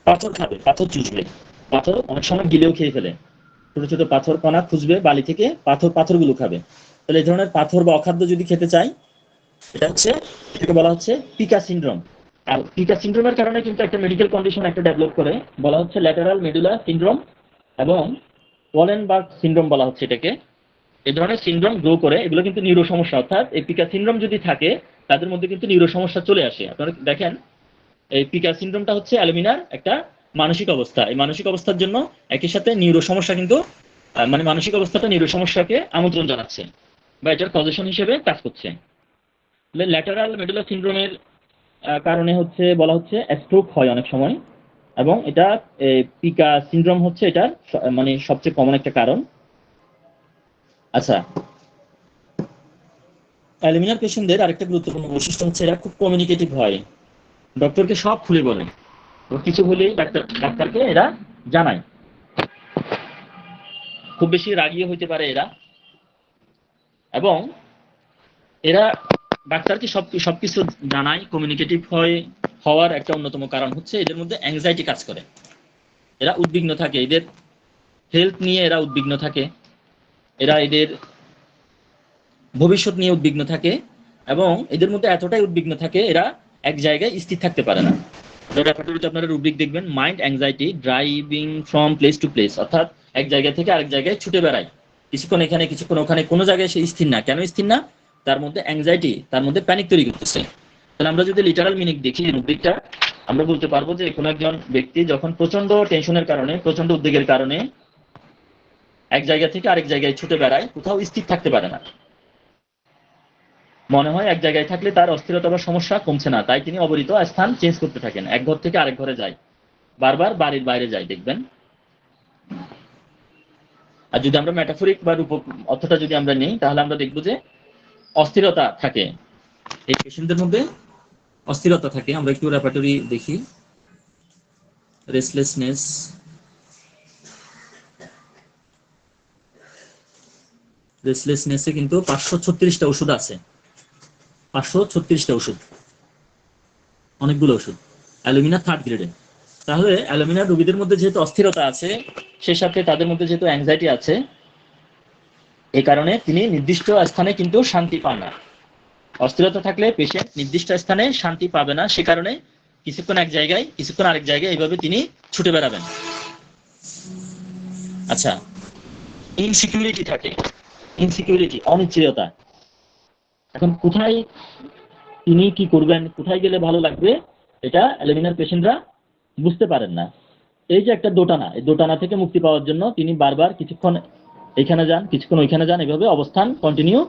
Speaker 2: পাথর খাবে, পাথর চুষবে, পাথর অনেক সময় গিলেও খেয়ে ফেলে। ছোট ছোট পাথর কণা খুঁজবে বালি থেকে, পাথরগুলো খাবে। তাহলে এই ধরনের পাথর বা অখাদ্য যদি খেতে চাই, এটা হচ্ছে, এটাকে বলা হচ্ছে পিকা সিনড্রোম। আর পিকা সিনড্রোমের কারণে কিন্তু একটা মেডিকেল কন্ডিশন একটা ডেভেলপ করে, বলা হচ্ছে ল্যাটারাল মেডুলার সিনড্রোম, এবং ওয়ালেনবার্গ সিনড্রোম বলা হচ্ছে এটাকে। এই ধরনের সিনড্রোম গ্রো করে, এগুলো কিন্তু নিউরো সমস্যা। অর্থাৎ এই পিকা সিনড্রোম যদি থাকে, তাদের মধ্যে কিন্তু নিউরো সমস্যা চলে আসে। আপনারা দেখেন, এই পিকা সিনড্রোমটা হচ্ছে অ্যালুমিনার একটা মানসিক অবস্থা। এই মানসিক অবস্থার জন্য একই সাথে নিউরো সমস্যা কিন্তু, মানে মানসিক অবস্থাটা নিউরো সমস্যাকে আমন্ত্রণ জানাচ্ছে, বা এটার কজেশন হিসেবে কাজ করছে। ল্যাটারাল মেডুলার সিনড্রোমের কারণে হচ্ছে বলা হচ্ছে স্ট্রোক হয় অনেক সময়, এবং এটা পিকা সিনড্রোম হচ্ছে এটার মানে সবচেয়ে কমন একটা কারণ। আচ্ছা, অ্যালুমিনার পেশেন্টদের আরেকটা গুরুত্বপূর্ণ বৈশিষ্ট্য হচ্ছে এরা খুব কমিউনিকেটিভ হয়, ডক্টরকে সব খুলে বলে, কিছু হলেই ডাক্তারকে এরা জানায়। খুব বেশি রাগীও হইতে পারে এরা, এবং এরা ডাক্তারকে সবকিছু জানায়, কমিউনিকেটিভ হয়, হওয়ার একটা অন্যতম কারণ হচ্ছে এদের মধ্যে অ্যাংজাইটি কাজ করে। এরা উদ্বিগ্ন থাকে, এদের হেলথ নিয়ে এরা উদ্বিগ্ন থাকে, এরা এদের ভবিষ্যৎ নিয়ে উদ্বিগ্ন থাকে, এবং এদের মধ্যে এতটাই উদ্বিগ্ন থাকে এরা এক জায়গায় স্থির থাকতে পারে না। রেপার্টরিতে আপনারা রুব্রিক দেখবেন, mind anxiety driving from place to place, অর্থাৎ এক জায়গা থেকে আরেক জায়গায় ছুটে বেড়ায়, কিছুক্ষণ এখানে কিছুক্ষণ ওখানে, কোনো জায়গায় সে স্থির না। কেন স্থির না? তার মধ্যে অ্যাংজাইটি, তার মধ্যে প্যানিক তৈরি করতেছে। তাহলে আমরা যদি লিটারাল মিনিং দেখি রুব্রিকটা, আমরা বলতে পারবো যে কোনো একজন ব্যক্তি যখন প্রচন্ড টেনশনের কারণে, প্রচন্ড উদ্বেগের কারণে এক জায়গা থেকে আরেক জায়গায় ছুটে বেড়ায়, কোথাও স্থির থাকতে পারে না, মনে হয় এক জায়গায় থাকলে তার অস্থিরতা বা সমস্যা কমছে না, তাই তিনি অবরিত স্থান চেঞ্জ করতে থাকেন, এক ঘর থেকে আরেক ঘরে যায়, বারবার বাড়ির বাইরে যায় দেখবেন। আর যদি আমরা মেটাফরিক বা রূপক অর্থটা যদি আমরা নেই, তাহলে আমরা দেখবো যে অস্থিরতা থাকে এই পেশেন্টদের মধ্যে, অস্থিরতা থাকে। আমরা একটু রেপার্টরি দেখি। রেস্টলেসনেস, রেস্টলেসনেসে কিন্তু 536টা ওষুধ আছে, 536টা ওষুধ, অনেকগুলো ওষুধ, অ্যালুমিনা 3rd গ্রেডে। তাহলে অ্যালুমিনার রোগীদের মধ্যে যেহেতু অস্থিরতা আছে, সেই সাথে তাদের মধ্যে যেহেতু অ্যাংজাইটি আছে, এই কারণে তিনি নির্দিষ্ট স্থানে কিন্তু শান্তি পান না। অস্থিরতা থাকলে পেশেন্ট নির্দিষ্ট স্থানে শান্তি পাবে না, সে কারণে কিছুক্ষণ এক জায়গায়, কিছুক্ষণ আরেক জায়গায়, এইভাবে তিনি ছুটে বেড়াবেন। আচ্ছা, ইনসিকিউরিটি থাকে, ইনসিকিউরিটি, অনিশ্চয়তা। এখন কোথায় তিনি কি করবেন, কোথায় গেলে ভালো লাগবে, এটা অ্যালুমিনার পেশেন্টরা বুঝতে পারেন না। এই যে একটা দোটানা, এই দোটানা থেকে মুক্তি পাওয়ার জন্য তিনি বারবার কিছুক্ষণ এখানে যান, কিছুক্ষণ ওইখানে যান, এভাবে অবস্থান কন্টিনিউ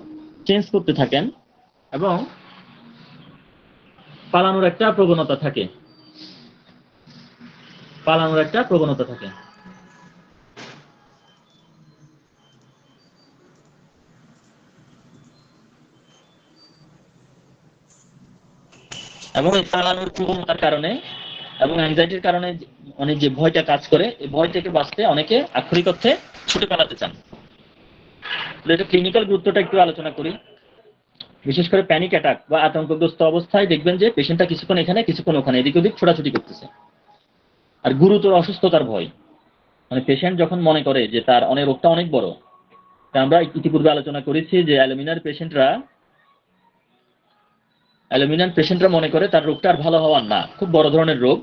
Speaker 2: চেঞ্জ করতে থাকেন, এবং পালানোর একটা প্রবণতা থাকে, পালানোর একটা প্রবণতা থাকে। এবং এই পালানোর প্রবণতার কারণে এবং অ্যাংজাইটির কারণে অনেক যে ভয়টা কাজ করে, এই ভয় থেকে বাঁচতে অনেকে আক্ষরিক অর্থে ছুটে পালাতে চান। এটা ক্লিনিক্যাল গুরুত্বটা একটু আলোচনা করি। বিশেষ করে প্যানিক অ্যাটাক বা আতঙ্কগ্রস্ত অবস্থায় দেখবেন যে পেশেন্টটা কিছুক্ষণ এখানে, কিছুক্ষণ ওখানে, এদিক ওদিক ছোটাছুটি করতেছে। আর গুরুতর অসুস্থতার ভয়, মানে পেশেন্ট যখন মনে করে যে তার অনেক রোগটা অনেক বড়, তা আমরা ইতিপূর্বে আলোচনা করেছি যে অ্যালুমিনার পেশেন্টরা মনে করে তার রোগটা আর ভালো হওয়ার না, খুব বড় ধরনের রোগ।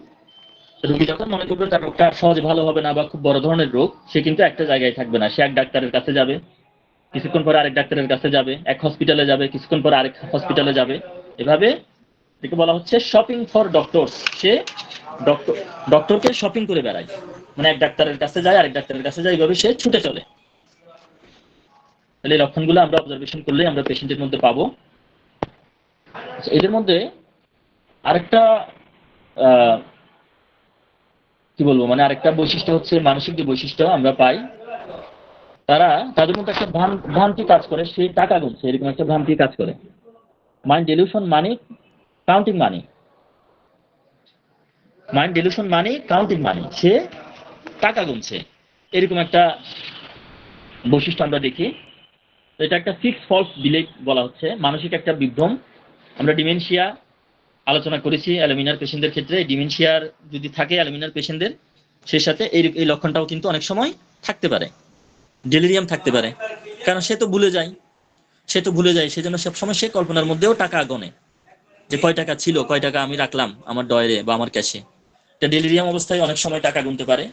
Speaker 2: রোগী যখন মনে করবে তার রোগটা আর সহজে ভালো হবে না বা খুব বড় ধরনের রোগ, সে কিন্তু একটা জায়গায় থাকবে না, সে এক ডাক্তারের কাছে যাবে, কিছুক্ষণ পরে আরেক ডাক্তারের কাছে যাবে, এক হসপিটালে যাবে, কিছুক্ষণ পরে আরেক হসপিটালে যাবে, এভাবে এটাকে বলা হচ্ছে শপিং ফর ডক্টরস। সে ডক্টরকে শপিং করে বেড়ায়, মানে এক ডাক্তারের কাছে যায়, আরেক ডাক্তারের কাছে যায়, এইভাবে সে ছুটে চলে। তাহলে এই লক্ষণগুলো আমরা অবজারভেশন করলে আমরা পেশেন্টের মধ্যে পাবো। এদের মধ্যে আরেকটা কি বলবো, মানে আরেকটা বৈশিষ্ট্য হচ্ছে, মানসিক যে বৈশিষ্ট্য আমরা পাই, তাদের মধ্যে একটা ভ্রান্তি কাজ করে, সেই টাকা গুনছে, এরকম একটা ভ্রান্তি কাজ করে। মাইন্ড ডেলিউশন মানি কাউন্টিং মানি, মাইন্ড ডেলিউশন মানি কাউন্টিং মানি, সে টাকা গুনছে, এরকম একটা বৈশিষ্ট্য আমরা দেখি। এটা একটা ফিক্স ফলস বিলিফ বলা হচ্ছে, মানসিক একটা বিভ্রম। আমরা ডিমেনশিয়া আলোচনা করেছি অ্যালুমিনার পেশেন্টদের ক্ষেত্রে। ডিমেনশিয়ার যদি থাকে অ্যালুমিনার পেশেন্টদের, সেই সাথে এই লক্ষণটাও কিন্তু অনেক সময় থাকতে পারে, ডেলিরিয়াম থাকতে পারে, কারণ সে তো ভুলে যায়, সেজন্য সবসময় সে কল্পনার মধ্যেও টাকা গণে, যে কয় টাকা ছিল, কয় টাকা আমি রাখলাম আমার ডয়ারে বা আমার ক্যাশে। এটা ডেলিরিয়াম অবস্থায় অনেক সময় টাকা গুনতে পারে।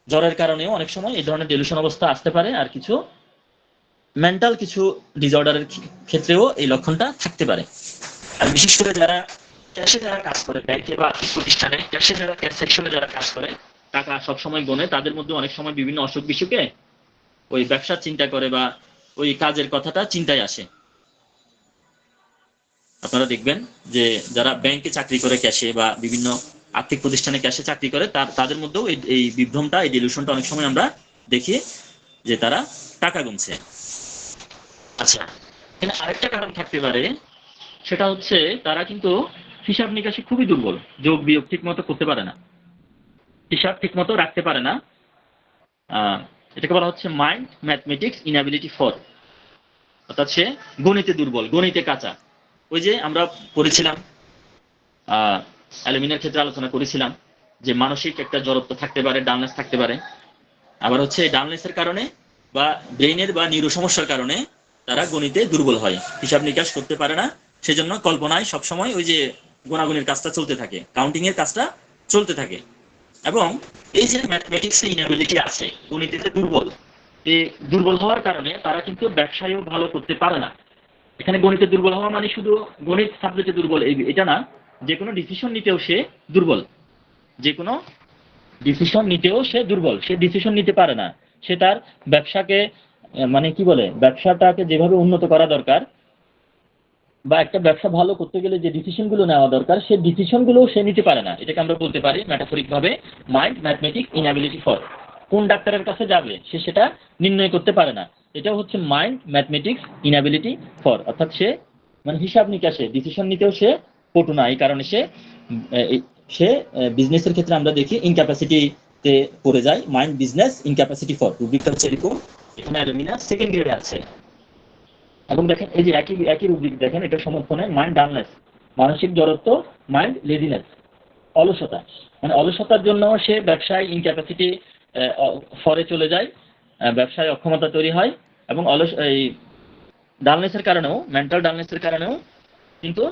Speaker 2: জ্বরের কারণেও অনেক সময় এই ধরনের ডেলিউশন অবস্থা আসতে পারে। আর কিছু মেন্টাল কিছু ডিসঅর্ডারের ক্ষেত্রেও এই লক্ষণটা থাকতে পারে। আর বিশেষ করে যারা ক্যাশে কাজ করে, ব্যাংকে বা প্রতিষ্ঠানে ক্যাশ সেকশনে যারা কাজ করে, টাকা সবসময় গনে, তাদের মধ্যে অনেক সময় বিভিন্ন অসুখ বিসুখে ওই ব্যবসার চিন্তা করে বা ওই কাজের কথাটা চিন্তায় আসে। আপনারা দেখবেন যে যারা ব্যাংকে চাকরি করে ক্যাশে বা বিভিন্ন আর্থিক প্রতিষ্ঠানে ক্যাশে চাকরি করে, তাদের মধ্যেও এই বিভ্রমটা, এই ডিলিউশনটা অনেক সময় আমরা দেখি যে তারা টাকা গুনছে। আচ্ছা, এখানে আরেকটা কারণ থাকতে পারে, সেটা হচ্ছে তারা কিন্তু হিসাব নিকাশে খুবই দুর্বল, যোগ বিয়োগ ঠিক মতো করতে পারে না, হিসাব ঠিক মতো রাখতে পারে না। এটাকে বলা হচ্ছে মাইন্ড ম্যাথমেটিক্স ইনএবিলিটি ফর, অর্থাৎ সে গণিতে দুর্বল, গণিতে কাঁচা। ওই যে আমরা পড়েছিলাম অ্যালুমিনিয়ার ক্ষেত্রে আলোচনা করেছিলাম যে মানসিক একটা জড়ত্ব থাকতে পারে, ডালনেস থাকতে পারে। আবার হচ্ছে এই ডালনেসের কারণে বা ব্রেইনের বা নিউরো সমস্যার কারণে তারা গণিতে দুর্বল হয়, হিসাব নিকাশ করতে পারে না। সেজন্য কল্পনায় সবসময় ওই যে গোনাগুনির কাজটা চলতে থাকে, কাউন্টিং এর কাজটা চলতে থাকে। এবং এই যে ম্যাথমেটিক্স ইনএবিলিটি আছে, গণিতে যে দুর্বল, এই দুর্বল হওয়ার কারণে তারা কিন্তু ব্যবসায়ও ভালো করতে পারে না। এখানে গণিতে দুর্বল হওয়া মানে শুধু গণিত সাবজেক্টে দুর্বল এটা না, যে কোনো ডিসিশন নিতেও সে দুর্বল, যে কোনো ডিসিশন নিতেও সে দুর্বল, সে ডিসিশন নিতে পারে না। সে তার ব্যবসাকে মানে কি বলে, ব্যবসাটাকে যেভাবে উন্নত করা দরকার বা একটা ব্যবসা ভালো করতে গেলে যে ডিসিশন গুলো নেওয়া দরকার, সে ডিসিশন গুলো সে নিতে পারে না। এটাকে আমরা বলতে পারি মেটাফরিক ভাবে মাইন্ড ম্যাথমেটিক ইনএবিলিটি ফর। কোন ডাক্তারের কাছে যাবে সে সেটা নির্ণয় করতে পারে না। এটা হচ্ছে মাইন্ড ম্যাথমেটিক্স ইনএবিলিটি ফর, অর্থাৎ সে মানে হিসাব নিকাশে ডিসিশন নিতেও সে পটু না। এই কারণে সে বিজনেসের ক্ষেত্রে আমরা দেখি ইনক্যাপাসিটিতে পড়ে যায়। মাইন্ড বিজনেস ইনক্যাপাসিটি ফর রুব্রিকটা হচ্ছে এরকম। এখানে অ্যালুমিনা সেকেন্ড গ্রেডে আছে। এবং দেখেন এই যে একই একই রুব্রিক দেখেন, এটা সমর্থনে মাইন্ড ডালনেস, মানসিক জড়ত্ব, মাইন্ড লেজিনেস, অলসতা। মানে অলসতার জন্য সে ব্যবসায় ইনক্যাপাসিটি ফরে চলে যায়, ব্যবসায় অক্ষমতা তৈরি হয়। এবং এই ডালনেসের কারণেও, মেন্টাল ডালনেসের কারণেও কিন্তু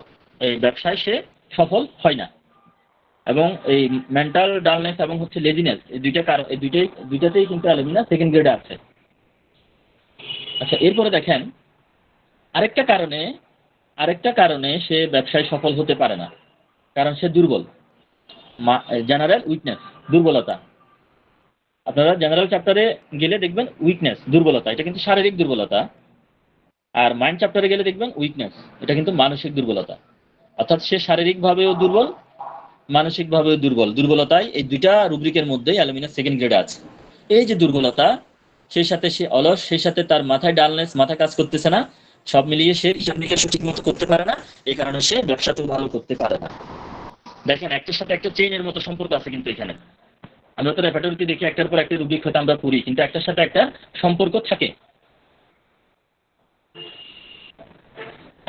Speaker 2: এই ব্যবসায় সে সফল হয় না। এবং এই মেন্টাল ডালনেস এবং হচ্ছে লেজিনেস, এই দুইটা কারণ, এই দুইটাতেই কিন্তু অ্যালুমিনা সেকেন্ড গ্রেডে আছে। আচ্ছা, এরপরে দেখেন আরেকটা কারণে সে ব্যবসায় সফল হতে পারে না, কারণ সে দুর্বল। জেনারেল উইকনেস, দুর্বলতা। আপনারা জেনারেল চ্যাপ্টারে গেলে দেখবেন উইকনেস, দুর্বলতা, এটা কিন্তু শারীরিক দুর্বলতা। আর মাইন্ড চ্যাপ্টারে গেলে দেখবেন উইকনেস, এটা কিন্তু মানসিক দুর্বলতা। অর্থাৎ সে শারীরিকভাবেও দুর্বল, মানসিকভাবেও দুর্বল। দুর্বলতায় এই দুইটা রুব্রিকের মধ্যেই অ্যালুমিনা সেকেন্ড গ্রেড আছে। এই যে দুর্বলতা, সেই সাথে সে অলস, সেই সাথে তার মাথায় ডালনেস, মাথা কাজ করতেছে না, সব মিলিয়ে সে হিসাব নিকাশ ঠিক মতো করতে পারে না। এই কারণে সে ব্যবসাতেও ভালো করতে পারে না। দেখেন একটার সাথে একটা চেইনের মতো সম্পর্ক আছে কিন্তু এখানে। আমরা তো রেপার্টরিতে দেখি একটার পর একটা রুব্রিক হয়তো আমরা পড়ি, কিন্তু একটার সাথে একটা সম্পর্ক থাকে।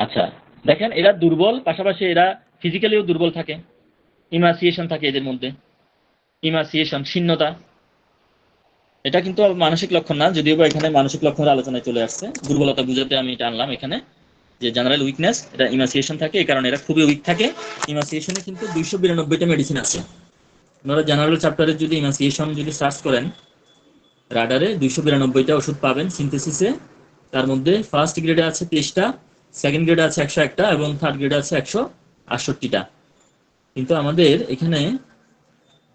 Speaker 2: আচ্ছা, দেখেন এরা দুর্বল, পাশাপাশি এরা ফিজিক্যালিও দুর্বল থাকে। ইমাসিয়েশন থাকে এদের মধ্যে, ইমাসিয়েশন, শীর্ণতা। এটা কিন্তু মানসিক লক্ষণ না, যদিও বা এখানে মানসিক লক্ষণের আলোচনায় চলে আসছে। দুর্বলতা বুঝাতে আমি এটা আনলাম এখানে, যে জেনারেল উইকনেস, এটা ইমাসিয়েশন থাকে, এই কারণে এরা খুবই উইক থাকে। ইমাসিয়েশনে কিন্তু 292টা মেডিসিন আছে। আপনারা জেনারেল চ্যাপ্টারে যদি ইমাসিয়েশন যদি সার্চ করেন রাডারে, 292টা ওষুধ পাবেন সিনথেসিসে। তার মধ্যে ফার্স্ট গ্রেডে আছে 23টা, সেকেন্ড গ্রেডে আছে 101টা এবং থার্ড গ্রেডে আছে 168টা। কিন্তু আমাদের এখানে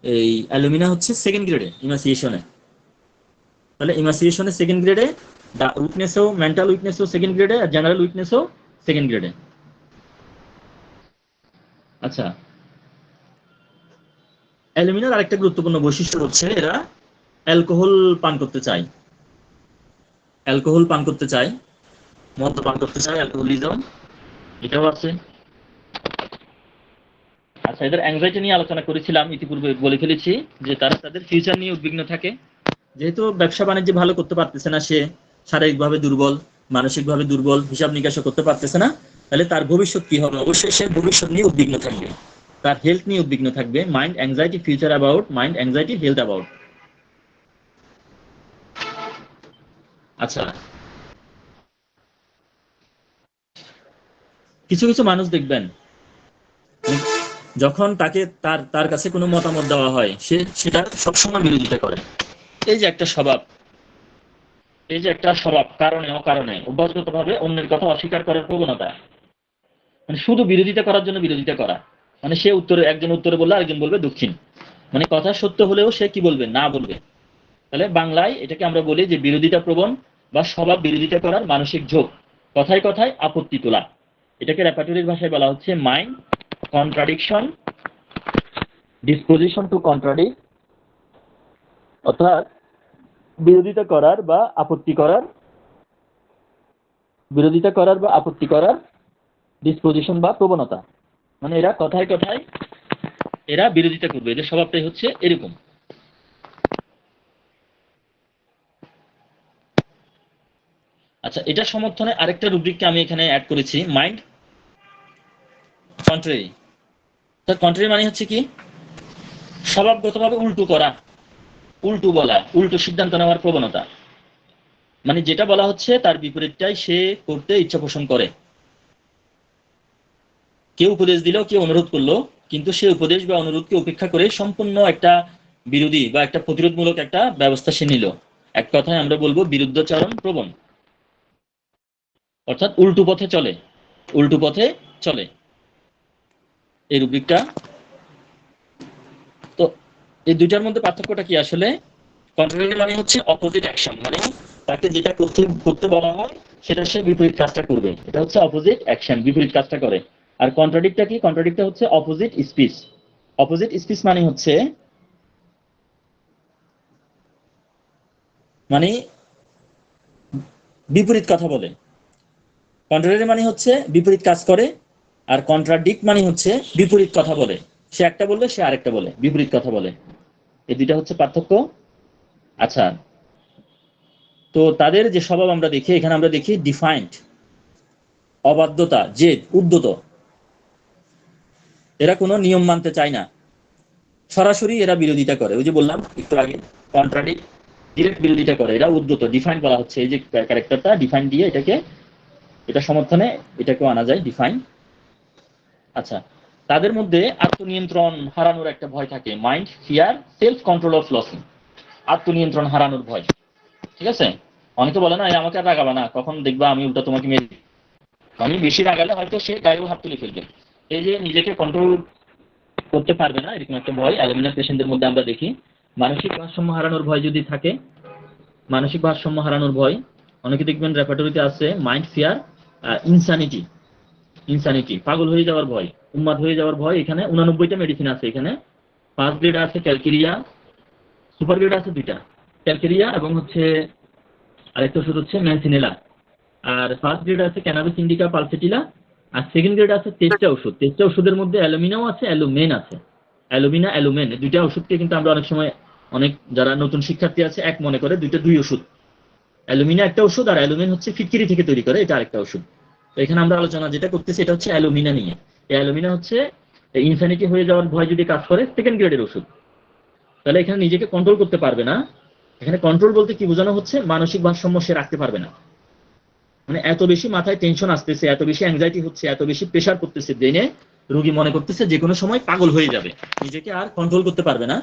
Speaker 2: এই অ্যালুমিনা হচ্ছে সেকেন্ড গ্রেডে ইমাসিয়েশনে। তাহলে ইমাসিয়েশনে সেকেন্ড গ্রেডে, উইকনেসও, মেন্টাল উইকনেসও সেকেন্ড গ্রেডে, আর জেনারেল উইকনেসও সেকেন্ড গ্রেডে। আচ্ছা, অ্যালুমিনার আরেকটা গুরুত্বপূর্ণ বৈশিষ্ট্য হচ্ছে এরা অ্যালকোহল পান করতে চায়। অ্যালকোহল পান করতে চায়, মদ পান করতে চায়, অ্যালকোহলিজম, এটাও আছে। আচ্ছা, এদের অ্যাংজাইটি নিয়ে আলোচনা করেছিলাম, ইতিপূর্বে বলে ফেলেছি যে তারা তাদের ফিউচার নিয়ে উদ্বিগ্ন থাকে। যেহেতু ব্যবসা বাণিজ্য ভালো করতে পারতেছে না, সে শারীরিকভাবে দুর্বল, মানসিকভাবে দুর্বল, হিসাব নিকাশও করতে পারতেছে না, তাহলে তার ভবিষ্যৎ কি হবে? অবশ্যই সে ভবিষ্যৎ নিয়ে উদ্বিগ্ন থাকবে, তার হেলথ নিয়ে উদ্বিগ্ন থাকবে। Mind anxiety, future about, mind anxiety, health about. আচ্ছা, কিছু কিছু মানুষ দেখবেন যখন তাকে তার কাছে কোনো মতামত দেওয়া হয়, সে সেটা সবসময় বিরোধিতা করে। এই যে একটা স্বভাব, কারণে অকারণে অভ্যাসগতভাবে অন্যের কথা অস্বীকার করার প্রবণতা, মানে শুধু বিরোধিতা করার জন্য বিরোধিতা করা। মানে সে একজন উত্তরে বললে আরেকজন বলবে দক্ষিণ, মানে কথা সত্য হলেও সে কি বলবে, না বলবে। তাহলে বাংলায় এটাকে আমরা বলি যে বিরোধিতা প্রবণ বা স্বভাব বিরোধিতা করার মানসিক ঝোঁক, কথায় কথায় আপত্তি তোলা। এটাকে রেপার্টরির ভাষায় বলা হচ্ছে mind contradiction, disposition to contradict, অর্থাৎ বিরোধিতা করার বা আপত্তি করার ডিসপোজিশন বা প্রবণতা। মানে এরা কথায় কথায় এরা বিরোধিতা করবে, এদের স্বভাবটাই হচ্ছে এরকম। আচ্ছা, এটা সমর্থনে আরেকটা রুব্রিককে আমি এখানে অ্যাড করেছি, মাইন্ড কন্ট্রারি। কন্ট্রারি মানে হচ্ছে কি, স্বভাবগতভাবে উল্টো করা, উল্টো বলা, উল্টো সিদ্ধান্ত নেওয়ার প্রবণতা। মানে যেটা বলা হচ্ছে তার বিপরীতটাই সে করতে ইচ্ছা পোষণ করে। কেউ উপদেশ দিল, কেউ অনুরোধ করলো, কিন্তু সে উপদেশ বা অনুরোধকে উপেক্ষা করে সম্পূর্ণ একটা বিরোধী বা একটা প্রতিরোধমূলক একটা ব্যবস্থা সে নিল। এক কথায় আমরা বলবো বিরুদ্ধাচরণ প্রবণ, অর্থাৎ উল্টো পথে চলে, উল্টো পথে চলে এই রুব্রিকটা। তো এই দুইটার মধ্যে পার্থক্যটা কি আসলে? কন্ট্রারি মানে হচ্ছে অপোজিট অ্যাকশন, মানে তাকে যেটা করতে বলা হয় সেটা সে বিপরীত কাজটা করবে, এটা হচ্ছে অপোজিট অ্যাকশন, বিপরীত কাজটা করে। আর কন্ট্রাডিক্টটা কি? কন্ট্রাডিক্টটা হচ্ছে অপোজিট স্পিচ। অপোজিট স্পিচ মানে হচ্ছে মানে বিপরীত কথা বলে। কন্ট্রারি মানে হচ্ছে বিপরীত কাজ করে, আর কন্ট্রাডিক্ট মানে হচ্ছে বিপরীত কথা বলে। সে একটা বললে সে আরেকটা বলে, বিপরীত কথা বলে। এই দুইটা হচ্ছে পার্থক্য। আচ্ছা, তো তাদের যে স্বভাব আমরা দেখি, এখানে আমরা দেখি ডিফাইন্ড, অবাধ্যতা, জেদ, উদ্ধত। এরা কোনো নিয়ম মানতে চায় না, সরাসরি এরা বিরোধিতা করে। ওই যে বললাম একটু আগে, কন্ট্রাডিক্ট, ডিরেক্ট বিরোধিতা করে। এরা উদ্ধত, ডিফাইন্ড বলা হচ্ছে, এই যে ক্যারেক্টারটা ডিফাইন দিয়ে এটাকে, এটা সমর্থনে এটাকেও আনা যায় ডিফাইন। আচ্ছা, তাদের মধ্যে আত্মনিয়ন্ত্রণ হারানোর একটা ভয় থাকে, mind fear self control of losing, আত্মনিয়ন্ত্রণ হারানোর ভয়। ঠিক আছে? অনেকে বলে না, আমাকে আর রাগাবা না, কখন দেখবা আমি উল্টা তোমাকে মেরে, আমি বেশি রাগালে হয়তো সে গায়েও হাত তুলে ফেলবে। এই যে নিজেকে কন্ট্রোল করতে পারবে না, এরকম একটা ভয় অ্যালুমিনার পেশেন্টদের মধ্যে আমরা দেখি। মানসিক ভারসাম্য হারানোর ভয় যদি থাকে, মানসিক ভারসাম্য হারানোর ভয়, অনেকে দেখবেন রেপার্টরিতে আছে মাইন্ড ফিয়ার ইনসানিটি, ইনসানিটি পাগল হয়ে যাওয়ার ভয়, উন্মাদ হয়ে যাওয়ার ভয়। এখানে 89টা মেডিসিন আছে। এখানে ফার্স্ট গ্রেড আছে ক্যালকেরিয়া, সুপার গ্রেড আছে দুইটা, ক্যালকেরিয়া এবং হচ্ছে আরেকটা ওষুধ হচ্ছে ম্যানসিনেলা। আর ফার্স্ট গ্রেড আছে ক্যানাবিস ইন্ডিকা পালসেটিলা, আর সেকেন্ড গ্রেড আছে তেজটা ওষুধ। তেজটা ওষুধের মধ্যে অ্যালুমিনাও আছে, অ্যালুমেন আছে। অ্যালুমিনা, অ্যালুমেন, দুইটা ওষুধকে কিন্তু আমরা অনেক সময়, অনেক যারা নতুন শিক্ষার্থী আছে এক মনে করে দুইটা দুই ওষুধ। অ্যালুমিনা একটা ওষুধ, আর অ্যালুমেন হচ্ছে ফিটকিরি থেকে তৈরি করে, এটা আরেকটা ওষুধ। তো এখানে আমরা আলোচনা যেটা করতেছি এটা হচ্ছে অ্যালুমিনা নিয়ে। এই অ্যালুমিনা হচ্ছে ইনসানিটি হয়ে যাওয়ার ভয় যদি কাজ করে, সেকেন্ড গ্রেডের ওষুধ। তাহলে এখানে নিজেকে কন্ট্রোল করতে পারবে না। এখানে কন্ট্রোল বলতে কি বোঝানো হচ্ছে? মানসিক ভারসাম্য সে রাখতে পারবে না। মানে এত বেশি মাথায় টেনশন আসতেছে, এত বেশি অ্যাংজাইটি হচ্ছে, এত বেশি প্রেশার করতেছে ব্রেনে, রোগী মনে করতেছে যে কোনো সময় পাগল হয়ে যাবে, নিজেকে আর কন্ট্রোল করতে পারবে না।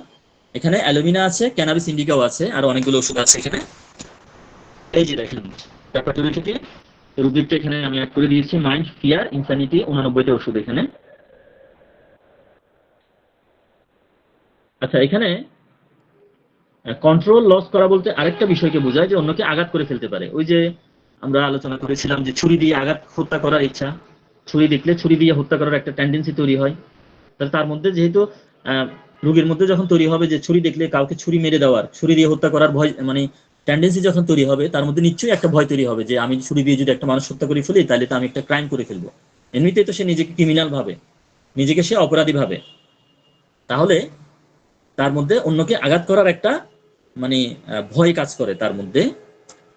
Speaker 2: এখানে অ্যালুমিনা আছে, ক্যানাবিস ইন্ডিকাও আছে, আর অনেকগুলো ওষুধ আছে এখানে। এই যে দেখেন রেপার্টরি থেকে রুব্রিকটা এখানে আমি অ্যাড করে দিয়েছি, মাইন্ড ফিয়ার ইনসানিটি, 89টা ওষুধ এখানে। আচ্ছা, এখানে কন্ট্রোল লস করা বলতে আরেকটা বিষয়কে বোঝায় যে অন্যকে আঘাত করে ফেলতে পারে। ওই যে আমরা আলোচনা করেছিলাম যে ছুরি দিয়ে আঘাত, হত্যা করার ইচ্ছা, ছুরি দেখলে ছুরি দিয়ে হত্যা করার একটা টেন্ডেন্সি তৈরি হয়। তাহলে তার মধ্যে যেহেতু রোগীর মধ্যে যখন তৈরি হবে যে ছুরি দেখলে কাউকে ছুরি মেরে দেওয়ার, ছুরি দিয়ে হত্যা করার ভয়, মানে টেন্ডেন্সি যখন তৈরি হবে, তার মধ্যে নিশ্চয়ই একটা ভয় তৈরি হবে যে আমি ছুরি দিয়ে যদি একটা মানুষ হত্যা করে ফেলি তাহলে তো আমি একটা ক্রাইম করে ফেলবো। এমনিতেই তো সে নিজেকে ক্রিমিনাল ভাবে, নিজেকে সে অপরাধী ভাবে। তাহলে তার মধ্যে অন্যকে আঘাত করার একটা মানে ভয় কাজ করে তার মধ্যে।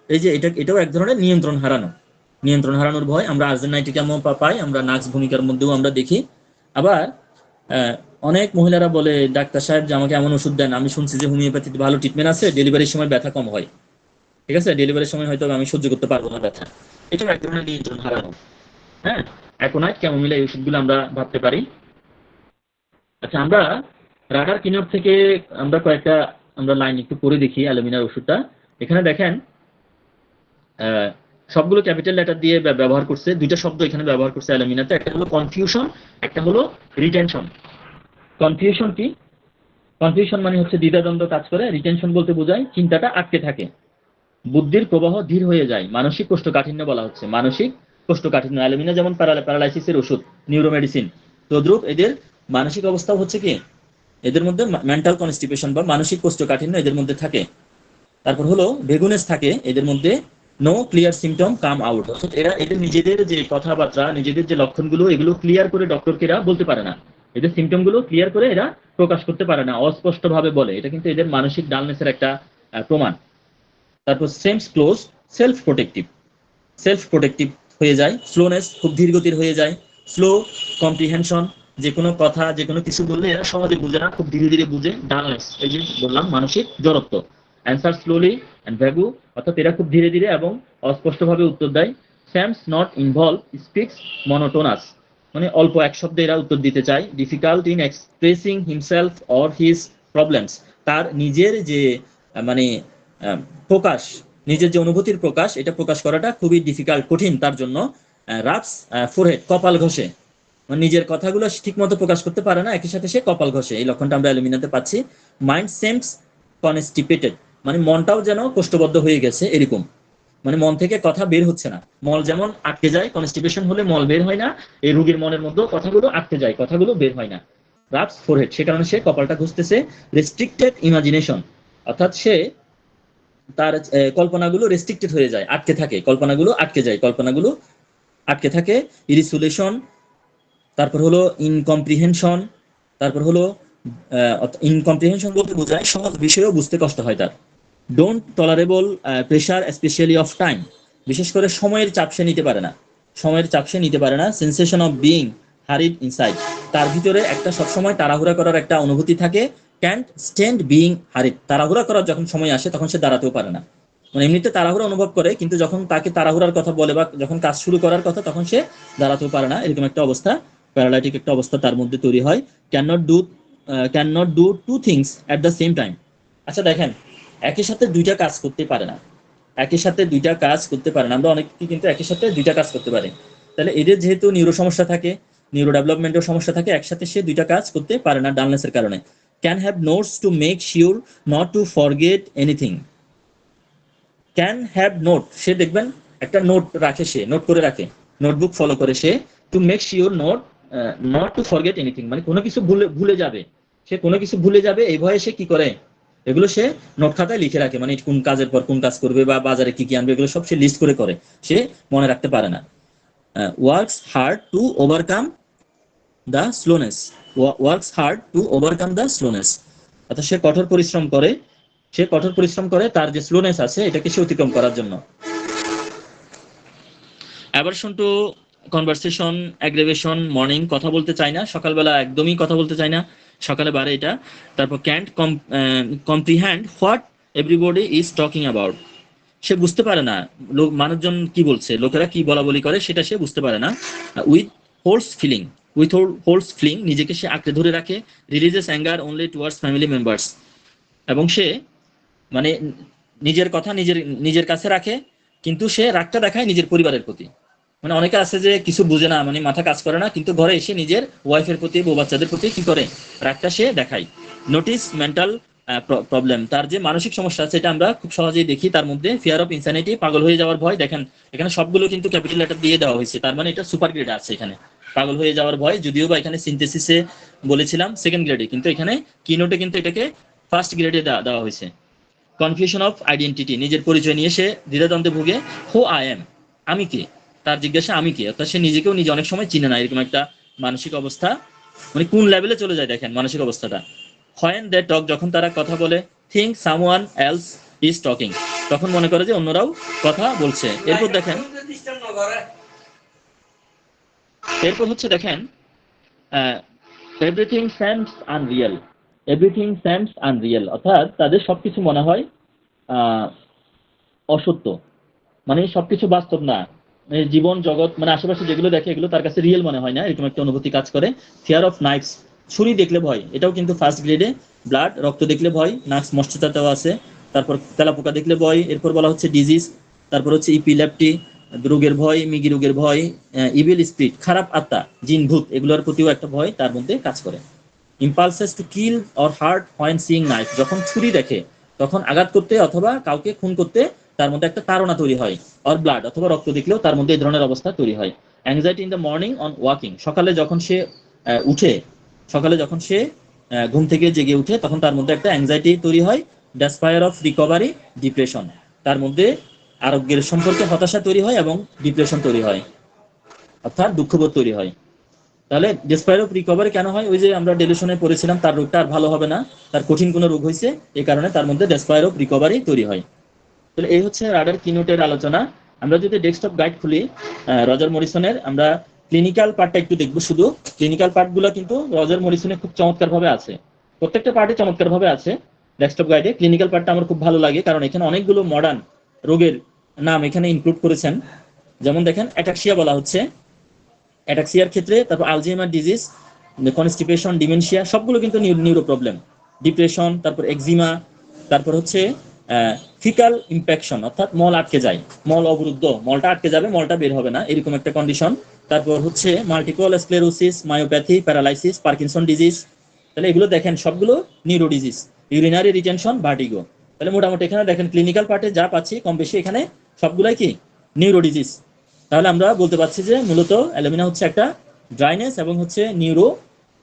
Speaker 2: এই যে এটাও এক ধরনের নিয়ন্ত্রণ হারানো, নিয়ন্ত্রণ হারানোর ভয় আমরা আর্জেনাইটিকামও পাই, আমরা নাক্স ভূমিকার মধ্যেও আমরা দেখি। আবার অনেক মহিলারা বলে, ডাক্তার সাহেব যে আমাকে এমন ওষুধ দেন, আমি শুনছি যে হোমিওপ্যাথিতে ভালো ট্রিটমেন্ট আছে, ডেলিভারির সময় ব্যথা কম হয়। ঠিক আছে, ডেলিভারির সময় হয়তো আমি সহ্য করতে পারবো না ব্যথা। এটাও এক ধরনের নিয়ন্ত্রণ হারানো। হ্যাঁ, অ্যাকোনাইট, ক্যামোমিলা, এই ওষুধগুলো আমরা ভাবতে পারি। আচ্ছা, আমরা রাডার কিনোর থেকে আমরা কয়েকটা আমরা লাইন একটু পড়ে দেখি অ্যালুমিনার ওষুধটা। এখানে দেখেন সবগুলো ক্যাপিটাল লেটার দিয়ে ব্যবহার করছে, দুইটা শব্দ এখানে ব্যবহার করছে অ্যালুমিনাতে, একটা হলো কনফিউশন, একটা হলো রিটেনশন। কনফিউশন কি? কনফিউশন মানে হচ্ছে দ্বিধাদ্বন্দ্ব কাজ করে, রিটেনশন বলতে বোঝায় চিন্তাটা আটকে থাকে, বুদ্ধির প্রবাহ ধীর হয়ে যায়, মানসিক কোষ্ঠকাঠিন্য বলা হচ্ছে, মানসিক কোষ্ঠকাঠিন্য। অ্যালুমিনা যেমন প্যারালাইসিসের ওষুধ, নিউরোমেডিসিন, তদ্রুপ এদের মানসিক অবস্থা হচ্ছে কি, এদের মধ্যে মেন্টাল কনস্টিপেশন বা মানসিক কোষ্ঠকাঠিন্য এদের মধ্যে থাকে। তারপর হলো ভেগুনেস থাকে এদের মধ্যে, no clear symptom come out, অর্থাৎ এরা এদের নিজেদের যে কথাবার্তা, নিজেদের যে লক্ষণগুলো, এগুলো ক্লিয়ার করে ডক্টরকে এরা বলতে পারে না, এদের সিমটম গুলো ক্লিয়ার করে এরা প্রকাশ করতে পারে না, অস্পষ্ট ভাবে বলে। এটা কিন্তু এদের মানসিক ডালনেসের একটা প্রমাণ। তারপর সেমস ক্লোজ, সেলফ প্রোটেক্টিভ হয়ে যায়, স্লোনেস খুব ধীর গতির হয়ে যায়, স্লো কম্প্রিহেনশন, যে কোনো কথা যে কোনো কিছু বললে এরা সহজে বুঝে না, খুব ধীরে ধীরে বুঝে। ডালনেস, এই যে বললাম মানসিক জড়ত্ব। অ্যান্সার স্লোলি অ্যান্ড ভ্যাগু, অর্থাৎ এরা খুব ধীরে ধীরে এবং অস্পষ্টভাবে উত্তর দেয়। Sam's not involve, speaks monotonous, মানে অল্প এক শব্দে এরা উত্তর দিতে চায়। Difficult in expressing himself or his problems, তার নিজের যে মানে প্রকাশ, নিজের যে অনুভূতির প্রকাশ, এটা প্রকাশ করাটা খুবই ডিফিকাল্ট, কঠিন তার জন্য। রাফস ফোরহেড, কপাল ঘষে, মানে নিজের কথাগুলো ঠিক মতো প্রকাশ করতে পারে না, একই সাথে সে কপাল ঘষে। এই লক্ষণটা আমরা অ্যালুমিনাতে পাচ্ছি। মাইন্ড সেমস কনস্টিপেটেড, মানে মনটাও যেন কোষ্ঠবদ্ধ হয়ে গেছে এরকম, মানে মন থেকে কথা বের হচ্ছে না। মল যেমন আটকে যায়, কনস্টিপেশন হলে মল বের হয় না, এই রোগীর মনের মধ্যে কথাগুলো আটকে যায়, কথাগুলো বের হয় না। রাফস ফোরহেড, সে কারণে সে কপালটা ঘষতেছে। রেস্ট্রিক্টেড ইমাজিনেশন, অর্থাৎ সে তার কল্পনাগুলো রেস্ট্রিক্টেড হয়ে যায়, আটকে থাকে, কল্পনাগুলো আটকে যায়, কল্পনাগুলো আটকে থাকে। ইরিসুলেশন, তারপর হলো ইনকম্প্রিহেনশন, তারপর হলো ইনকম্প্রিহেনশন বলতে বোঝায় সহজ বিষয়ও বুঝতে কষ্ট হয় তার। Don't tolerable pressure specially of time, বিশেষ করে সময়ের চাপ সে নিতে পারে না, সময়ের চাপ সে নিতে পারে না। সেন্সেশন অফ বিইং হারিড ইনসাইড, তার ভিতরে একটা সবসময় তাড়াহুড়া করার একটা অনুভূতি থাকে। ক্যান্ট স্ট্যান্ড বিইং হারিড, তাড়াহুড়া করার যখন সময় আসে তখন সে দাঁড়াতেও পারে না, মানে এমনিতে তাড়াহুড়া অনুভব করে, কিন্তু যখন তাকে তাড়াহুড়ার কথা বলে বা যখন কাজ শুরু করার কথা তখন সে দাঁড়াতেও পারে না, এরকম একটা অবস্থা, প্যারালাইটিক একটা অবস্থা তার মধ্যে তৈরি হয়। Can not do to things at the same time. আচ্ছা দেখেন, একই সাথে দুইটা কাজ করতে পারে না, একই সাথে দুইটা কাজ করতে পারে না। আমরা অনেকে কিন্তু একই সাথে দুইটা কাজ করতে পারি, তাহলে এদের যেহেতু নিউরো সমস্যা থাকে, নিউরো ডেভেলপমেন্টের সমস্যা থাকে, একসাথে সে দুইটা কাজ করতে পারে না ডালনেসের কারণে। Can have notes to make sure not to forget anything. Can have note, সে দেখবেন একটা নোট রাখে, সে নোট করে রাখে, নোটবুক ফলো করে সে। To make sure not to forget anything, মানে কোনো কিছু ভুলে ভুলে যাবে, সে কোনো কিছু ভুলে যাবে এই ভয়ে সে কি করে, এগুলো সে নোট খাতায় লিখে রাখে, মানে কোন কাজের পর কোন কাজ করবে বা বাজারে কি কি আনবে, এগুলো সব সে লিস্ট করে সে মনে রাখতে পারে না। Works hard to overcome the slowness, works hard to overcome the slowness, অর্থাৎ সে কঠোর পরিশ্রম করে, সে কঠোর পরিশ্রম করে তার যে স্লোনেস আছে এটাকে সে অতিক্রম করার জন্য। অ্যাভারশন টু কনভারসেশন, অ্যাগ্রেভেশন, মর্নিং, কথা বলতে চায় না, সকালবেলা একদমই কথা বলতে চায় না, সকালে বাড়ে এটা। তারপর can't comprehend what everybody is talking about, সে বুঝতে পারে না মানুষজন কি বলছে, লোকেরা কি বলা বলি করে সেটা সে বুঝতে পারে না। With holds feeling, holds feeling, নিজেকে সে আঁকড়ে ধরে রাখে। Releases anger only towards family members, এবং সে মানে নিজের কথা নিজের নিজের কাছে রাখে, কিন্তু সে রাগটা দেখায় নিজের পরিবারের প্রতি। মানে অনেকে আছে যে কিছু বুঝে না, মানে মাথা কাজ করে না, কিন্তু ঘরে এসে নিজের ওয়াইফের প্রতি, বউ বাচ্চাদের প্রতি কি করে, রাগটা সে দেখায়। নোটিস মেন্টাল প্রবলেম, তার যে মানসিক সমস্যা আছে এটা আমরা খুব সহজেই দেখি তার মধ্যে। ফিয়ার অফ ইনস্যানিটি, পাগল হয়ে যাওয়ার ভয়। দেখেন এখানে সবগুলো কিন্তু ক্যাপিটাল লেটার দিয়ে দেওয়া হয়েছে, তার মানে এটা সুপার গ্রেড আছে এখানে। পাগল হয়ে যাওয়ার ভয়, যদিও বা এখানে সিনথেসিসে বলেছিলাম সেকেন্ড গ্রেডে, কিন্তু এখানে কিনোটে কিন্তু এটাকে ফার্স্ট গ্রেডে দেওয়া হয়েছে। কনফিউশন অফ আইডেন্টিটি, নিজের পরিচয় নিয়ে সে দ্বিধাদ্বন্দ্বে ভুগে। হু আই এম, আমি কে, তার জিজ্ঞাসা আমি কে, অর্থাৎ সে নিজেকেও নিজে অনেক সময় চিনে না, এরকম একটা মানসিক অবস্থা, মানে কোন লেভেলে চলে যায় দেখেন মানসিক অবস্থাটা। হোয়েন দে টক, যখন তারা কথা বলে। Think someone else is talking, তখন মনে করে যে অন্যরাও কথা বলছে। এরপর দেখেন, এরপর হচ্ছে দেখেন everything Sam's Unreal, everything Sam's Unreal, অর্থাৎ তাদের সবকিছু মনে হয় অসত্য, মানে সবকিছু বাস্তব না, মানে জীবন জগৎ মানে আশেপাশে যেগুলো দেখে এগুলো তার কাছে রিয়েল মনে হয় না, এরকম একটা অনুভূতি কাজ করে। ফিয়ার অফ নাইফস, ছুরি দেখলে ভয়, এটাও কিন্তু ফার্স্ট গ্রেডে। ব্লাড, রক্ত দেখলে ভয়, নাক্স মস্তিষ্কটাও আছে। তারপর তেলাপোকা দেখলে ভয়। এরপর বলা হচ্ছে ডিজিজ, তারপর হচ্ছে ইপিলেপটি, রোগের ভয়, মিগি রোগের ভয়। ইভিল স্পিরিট, খারাপ আত্মা, জিন ভূত, এগুলোর প্রতিও একটা ভয় তার মধ্যে কাজ করে। Impulses to kill or heart when seeing knife, যখন ছুরি দেখে তখন আঘাত করতে অথবা কাউকে খুন করতে তার মধ্যে একটা তাড়না তৈরি হয়। অর ব্লাড, অথবা রক্ত দেখলেও তার মধ্যে এই ধরনের অবস্থা তৈরি হয়। Anxiety in the morning on walking, সকালে যখন সে উঠে, সকালে যখন সে ঘুম থেকে জেগে উঠে তখন তার মধ্যে একটা অ্যাংজাইটি তৈরি হয়। ডেসপায়ার অফ রিকভারি, ডিপ্রেশন, তার মধ্যে আরোগ্যের সম্পর্কে হতাশা তৈরি হয় এবং ডিপ্রেশন তৈরি হয়, অর্থাৎ দুঃখবোধ তৈরি হয়। তাহলে ডেসপায়ার অফ রিকভারি কেন হয়, ওই যে আমরা ডেলিউশনে পড়েছিলাম তার রোগটা আর ভালো হবে না, তার কঠিন কোনো রোগ হয়েছে, এই কারণে তার মধ্যে ডেসপায়ার অফ রিকভারি তৈরি হয়। তাহলে এই হচ্ছে রাডার কিনোটের আলোচনা। আমরা যদি ডেস্কটপ গাইড খুলি রজার মরিসনের, আমরা ক্লিনিক্যাল পার্টটা একটু দেখবো। শুধু ক্লিনিক্যাল পার্টগুলো কিন্তু রজার মরিসনে খুব চমৎকার ভাবে আছে, প্রত্যেকটা পার্টে চমৎকার ভাবে আছে ডেস্কটপ গাইডে। ক্লিনিক্যাল পার্টটা আমার খুব ভালো লাগে, কারণ এখানে অনেকগুলো মডার্ন রোগের নাম এখানে ইনক্লুড করেছেন। যেমন দেখেন অ্যাটাক্সিয়া বলা হচ্ছে, অ্যাটাক্সিয়ার ক্ষেত্রে, তারপর আলঝেইমার ডিজিজ, কনস্টিপেশন, ডিমেনশিয়া, সবগুলো কিন্তু নিউরো প্রবলেম, ডিপ্রেশন, তারপর এক্সিমা, তারপর হচ্ছে ফিকাল ইম্প্যাকশন, অর্থাৎ মল আটকে যায়, মল অবরুদ্ধ, মলটা আটকে যাবে, মলটা বের হবে না, এরকম একটা কন্ডিশন। তারপর হচ্ছে multiple sclerosis, myopathy, paralysis, Parkinson disease. তাহলে এগুলো দেখেন সবগুলো neuro disease, urinary retention, vertigo. তাহলে মোটামুটি এখানে দেখেন ক্লিনিক্যাল পার্টে যা পাচ্ছি কম বেশি এখানে সবগুলাই কি নিউরো ডিজিজ। তাহলে আমরা বলতে পারছি যে মূলত অ্যালুমিনা হচ্ছে একটা ড্রাইনেস এবং হচ্ছে নিউরো,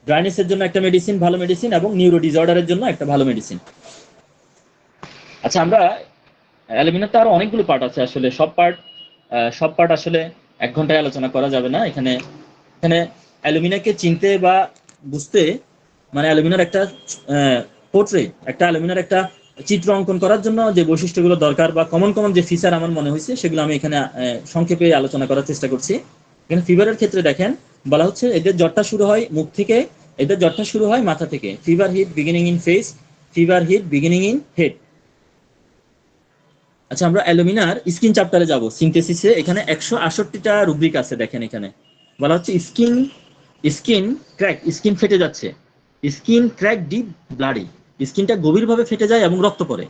Speaker 2: ড্রাইনেসের জন্য একটা মেডিসিন, ভালো মেডিসিন, এবং নিউরো ডিসঅর্ডারের জন্য একটা ভালো মেডিসিন। আচ্ছা, আমরা অ্যালুমিনার তো আরো অনেকগুলো পার্ট আছে, আসলে সব পার্ট আসলে 1 ঘন্টায় আলোচনা করা যাবে না। এখানে এখানে অ্যালুমিনাকে চিনতে বা বুঝতে, মানে অ্যালুমিনার একটা পোর্ট্রেট, একটা অ্যালুমিনার একটা চিত্র অঙ্কন করার জন্য যে বৈশিষ্ট্যগুলো দরকার বা কমন কমন যে ফিচার আমার মনে হয়েছে সেগুলো আমি এখানে সংক্ষেপে আলোচনা করার চেষ্টা করছি। এখানে ফিভারের ক্ষেত্রে দেখেন বলা হচ্ছে এদের জ্বরটা শুরু হয় মুখ থেকে, এদের জ্বরটা শুরু হয় মাথা থেকে। Fever heat beginning in face, fever heat beginning in head. আচ্ছা, আমরা অ্যালুমিনার স্কিন চ্যাপ্টারে যাব, সিনথেসিসে। এখানে 168টা রুব্রিক আছে। দেখেন এখানে বলা হচ্ছে স্কিন ক্র্যাক, স্কিন ফেটে যাচ্ছে, স্কিন ক্র্যাক ডিপ ব্লাডি, স্কিনটা গভীরভাবে ফেটে যায় এবং রক্ত পড়ে।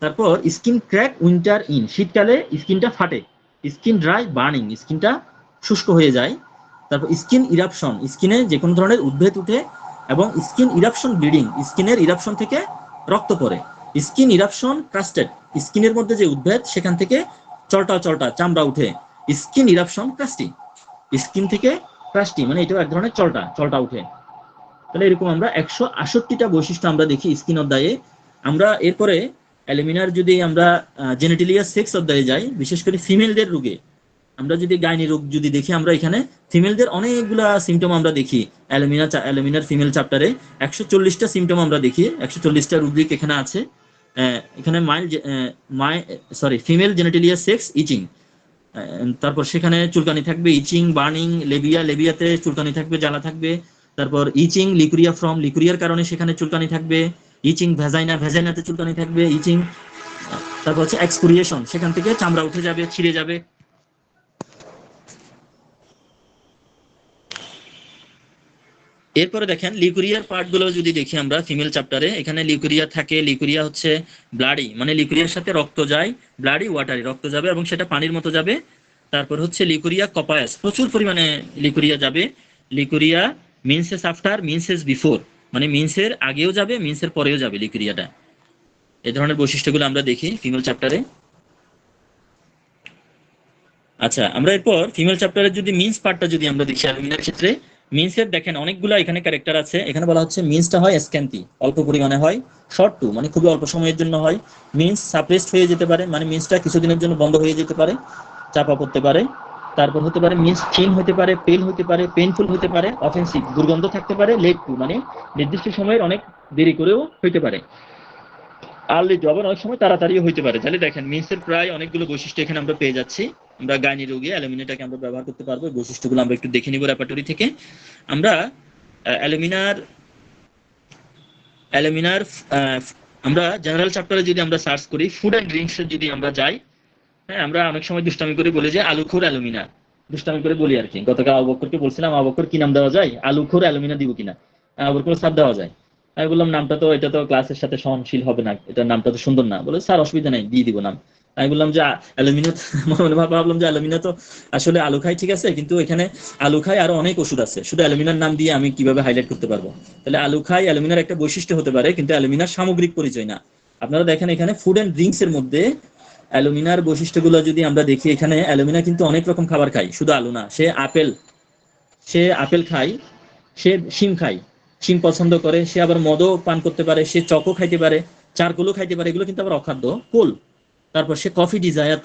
Speaker 2: তারপর স্কিন ক্র্যাক উইন্টার ইন, শীতকালে স্কিনটা ফাটে। স্কিন ড্রাই বার্নিং, স্কিনটা শুষ্ক হয়ে যায়। তারপর স্কিন ইরাপশন, স্কিনে যে কোনো ধরনের উদ্ভিদ উঠে, এবং স্কিন ইরাপশন ব্লিডিং, স্কিনের ইরাপশন থেকে রক্ত পড়ে। স্কিন ইরাপশন ক্রাস্টেড, স্কিনের মধ্যে যে উদ্ভিদ সেখান থেকে চলটা চলটা চামড়া উঠে, স্কিন ইরাপশন ক্রাস্টি, স্কিন থেকে ক্রাস্টি মানে এটাও এক ধরনের চলটা চলটা উঠে। তাহলে এরকম আমরা 168টা বৈশিষ্ট্য আমরা দেখি স্কিন অধ্যায়ে। আমরা এরপরে অ্যালুমিনার যদি আমরা জেনেটিলিয়া সেক্স অধ্যায়ে যাই, বিশেষ করে ফিমেলদের রোগে, আমরা যদি গাইনি রোগ যদি দেখি, আমরা এখানে ফিমেলদের অনেকগুলা সিমটম আমরা দেখি। অ্যালুমিনার ফিমেল চ্যাপ্টারে 140টা সিমটম আমরা দেখি, 140টা রুব্রিক এখানে আছে। এখানে ফিমেল জেনেটিলিয়া সেক্স ইচিং, তারপর সেখানে চুলকানি থাকবে, ইচিং, বার্নিং, লেবিয়াতে চুলকানি থাকবে, জ্বালা থাকবে। তারপর ইচিং লিকুরিয়া ফ্রম, লিকুরিয়ার কারণে সেখানে চুলকানি থাকবে। ইচিং ভ্যাজাইনাতে চুলকানি থাকবে, ইচিং। তারপর হচ্ছে এক্সকুরিয়েশন, সেখান থেকে চামড়া উঠে যাবে, ছিঁড়ে যাবে। এরপরে দেখেন লিকুরিয়ার পার্ট গুলো যদি দেখি আমরা ফিমেল চ্যাপ্টারে, এখানে লিকুরিয়া থাকে। লিকুরিয়া হচ্ছে ব্লাডি, মানে লিকুরিয়ার সাথে রক্ত যায়, ব্লাডি ওয়াটারি, রক্ত যাবে এবং সেটা পানির মতো যাবে। তারপর হচ্ছে লিকুরিয়া কপায়াস, প্রচুর পরিমাণে লিকুরিয়া যাবে। লিকুরিয়া মিনসেস আফটার, মিনসেস বিফোর, মানে মিনসের আগেও যাবে, মিনসের পরেও যাবে লিকুরিয়াটা। এই ধরনের বৈশিষ্ট্যগুলো আমরা দেখি ফিমেল চ্যাপ্টারে। আচ্ছা, আমরা এরপর ফিমেল চ্যাপ্টারের যদি মিন্স পার্টটা যদি আমরা দেখি অ্যালুমিনার ক্ষেত্রে, মিন্সের দেখেন অনেকগুলো এখানে ক্যারেক্টার আছে। এখানে বলা হচ্ছে মিন্সটা হয় স্ক্যান্তি, অল্প পরিমাণে হয়। শর্ট টু, মানে খুবই অল্প সময়ের জন্য হয়। মিন্স সাপ্রেসড হয়ে যেতে পারে, মানে মিন্সটা কিছুদিনের জন্য বন্ধ হয়ে যেতে পারে, চাপা পড়তে পারে। তারপর হতে পারে মিন্স থিন হতে পারে, পেল হতে পারে, পেইনফুল হতে পারে, অফেন্সিভ, দুর্গন্ধ থাকতে পারে, লেট টু, মানে নির্দিষ্ট সময়ের অনেক দেরি করেও হইতে পারে, আর্লি টু, আবার অনেক সময় তাড়াতাড়িও হইতে পারে। তাহলে দেখেন মিন্সের প্রায় অনেকগুলো বৈশিষ্ট্য এখানে আমরা পেয়ে যাচ্ছি। আমরা গাইনি রোগে অ্যালুমিনাটাকে আমরা ব্যবহার করতে পারবো। এই বৈশিষ্ট্যগুলো আমরা একটু দেখে নিব রেপার্টরি থেকে। আমরা অ্যালুমিনার আমরা জেনারেল চ্যাপ্টারে যদি আমরা সার্চ করি, ফুড অ্যান্ড ড্রিঙ্কস যদি আমরা যাই, হ্যাঁ, আমরা অনেক সময় দুষ্টামি করে বলি যে আলুখোর অ্যালুমিনা, দুষ্টামি করে বলি আর কি। গতকাল আবু বকরকে বলছিলাম, আবু বকর কি নাম দেওয়া যায়, আলুখোর অ্যালুমিনা দিব কিনা। আবু বকর স্যার দেওয়া যায়। আমি বললাম নামটা তো, এটা তো ক্লাসের সাথে সহনশীল হবে না, এটা নামটা তো সুন্দর না। বলে স্যার অসুবিধা নাই, দিয়ে দিব নাম। আমি বললাম যে অ্যালুমিনা, ভাবলাম যে অ্যালুমিনা তো আসলে আলু খাই, ঠিক আছে, কিন্তু এখানে আলু খাই আরো অনেক ওষুধ আছে, শুধু অ্যালুমিনার নাম দিয়ে আমি কিভাবে হাইলাইট করতে পারবো। তাহলে আলু খাই অ্যালুমিনার একটা বৈশিষ্ট্য হতে পারে, কিন্তু অ্যালুমিনার সামগ্রিক পরিচয় না। আপনারা দেখেন এখানে ফুড অ্যান্ড ড্রিঙ্কস এর মধ্যে অ্যালুমিনার বৈশিষ্ট্যগুলো যদি আমরা দেখি, এখানে অ্যালুমিনা কিন্তু অনেক রকম খাবার খায়, শুধু আলু না। সে আপেল খায়, সে শিম খায়, শিম পছন্দ করে, সে আবার মদও পান করতে পারে, সে চকও খাইতে পারে, চারকোলও খাইতে পারে, এগুলো কিন্তু আবার অখাদ্য কোল। তারপর সে কফি ডিজায়ার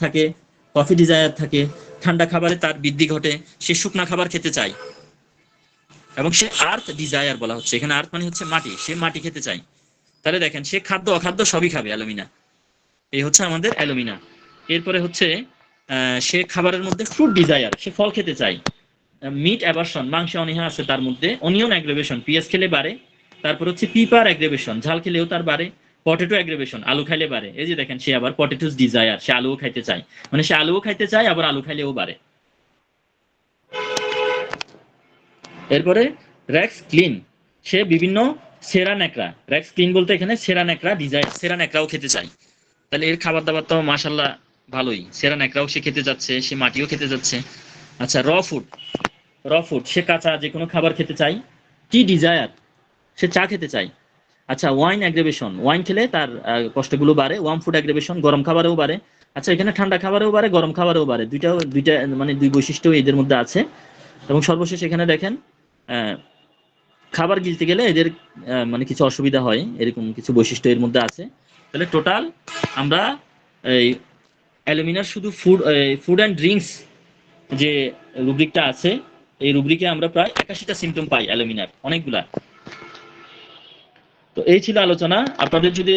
Speaker 2: থাকে, ঠান্ডা খাবারে তার বৃদ্ধি ঘটে, সে শুকনা খাবার খেতে চায়, এবং সে আর্থ ডিজায়ার বলা হচ্ছে এখানে, আর্থ মানে হচ্ছে মাটি, সে মাটি খেতে চায়। তাহলে দেখেন সে খাদ্য অখাদ্য সবই খাবে অ্যালুমিনা। এই হচ্ছে আমাদের অ্যালুমিনা। এরপরে হচ্ছে সে খাবারের মধ্যে ফ্রুট ডিজায়ার, সে ফল খেতে চায়। মিট অ্যাভারশন, মাংস অনীহা আছে তার মধ্যে, অনিয়ন অ্যাগ্রেভেশন, পেঁয়াজ খেলে বাড়ে, তারপর হচ্ছে পিপার অ্যাগ্রেভেশন, ঝাল খেলেও তার বাড়ে, পটেটো অ্যাগ্রেভেশন, আলু খাইলে বাড়ে। এই যে দেখেন, সে আবার পটেটোস ডিজায়ার, সে আলুও খাইতে চায়, মানে সে আলুও খাইতে চায় আবার আলু খাইলেও বাড়ে। এরপরে র্যাক্স ক্লিন, সে বিভিন্ন সেরা ন্যাকড়া, র্যাক্স ক্লিন বলতে এখানে সেরা ন্যাকড়া ডিজায়ার, সেরা ন্যাকড়াও খেতে চায়। তাহলে এর খাবার দাবার তো মাশাল্লাহ ভালোই, সেরা ন্যাকড়াও সে খেতে যাচ্ছে, সে মাটিও খেতে যাচ্ছে। আচ্ছা, র ফুড, সে কাঁচা যে কোনো খাবার খেতে চায়। টি ডিজায়ার, সে চা খেতে চায়। আচ্ছা, ওয়াইন অ্যাগ্রেভেশন, ওয়াইন খেলে তার কষ্টগুলো বাড়ে। ওয়ার্ম ফুড অ্যাগ্রেভেশন, গরম খাবারেও বাড়ে। আচ্ছা, এখানে ঠান্ডা খাবারেও বাড়ে, গরম খাবারেও বাড়ে, দুইটা মানে দুই বৈশিষ্ট্য এদের মধ্যে আছে। এবং সর্বশেষ এখানে দেখেন, আহ, খাবার গিলতে গেলে এদের মানে কিছু অসুবিধা হয়, এরকম কিছু বৈশিষ্ট্য এর মধ্যে আছে। তাহলে টোটাল আমরা এই অ্যালুমিনার শুধু ফুড অ্যান্ড ড্রিঙ্কস যে রুব্রিকটা আছে, এই রুব্রিকে আমরা প্রায় 81টা সিমটম পাই অ্যালুমিনার, অনেকগুলা। তো এই ছিল আলোচনা। আপনাদের যদি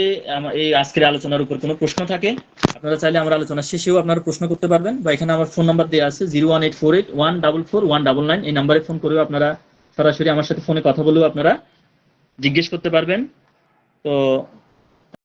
Speaker 2: এই আজকের আলোচনার উপর কোনো প্রশ্ন থাকে, আপনারা চাইলে আমার আলোচনা শেষেও আপনারা প্রশ্ন করতে পারবেন, বা এখানে আমার ফোন নাম্বার দেওয়া আছে 01848144199, এই নাম্বারে ফোন করেও আপনারা সরাসরি আমার সাথে ফোনে কথা বলেও আপনারা জিজ্ঞেস করতে পারবেন। তো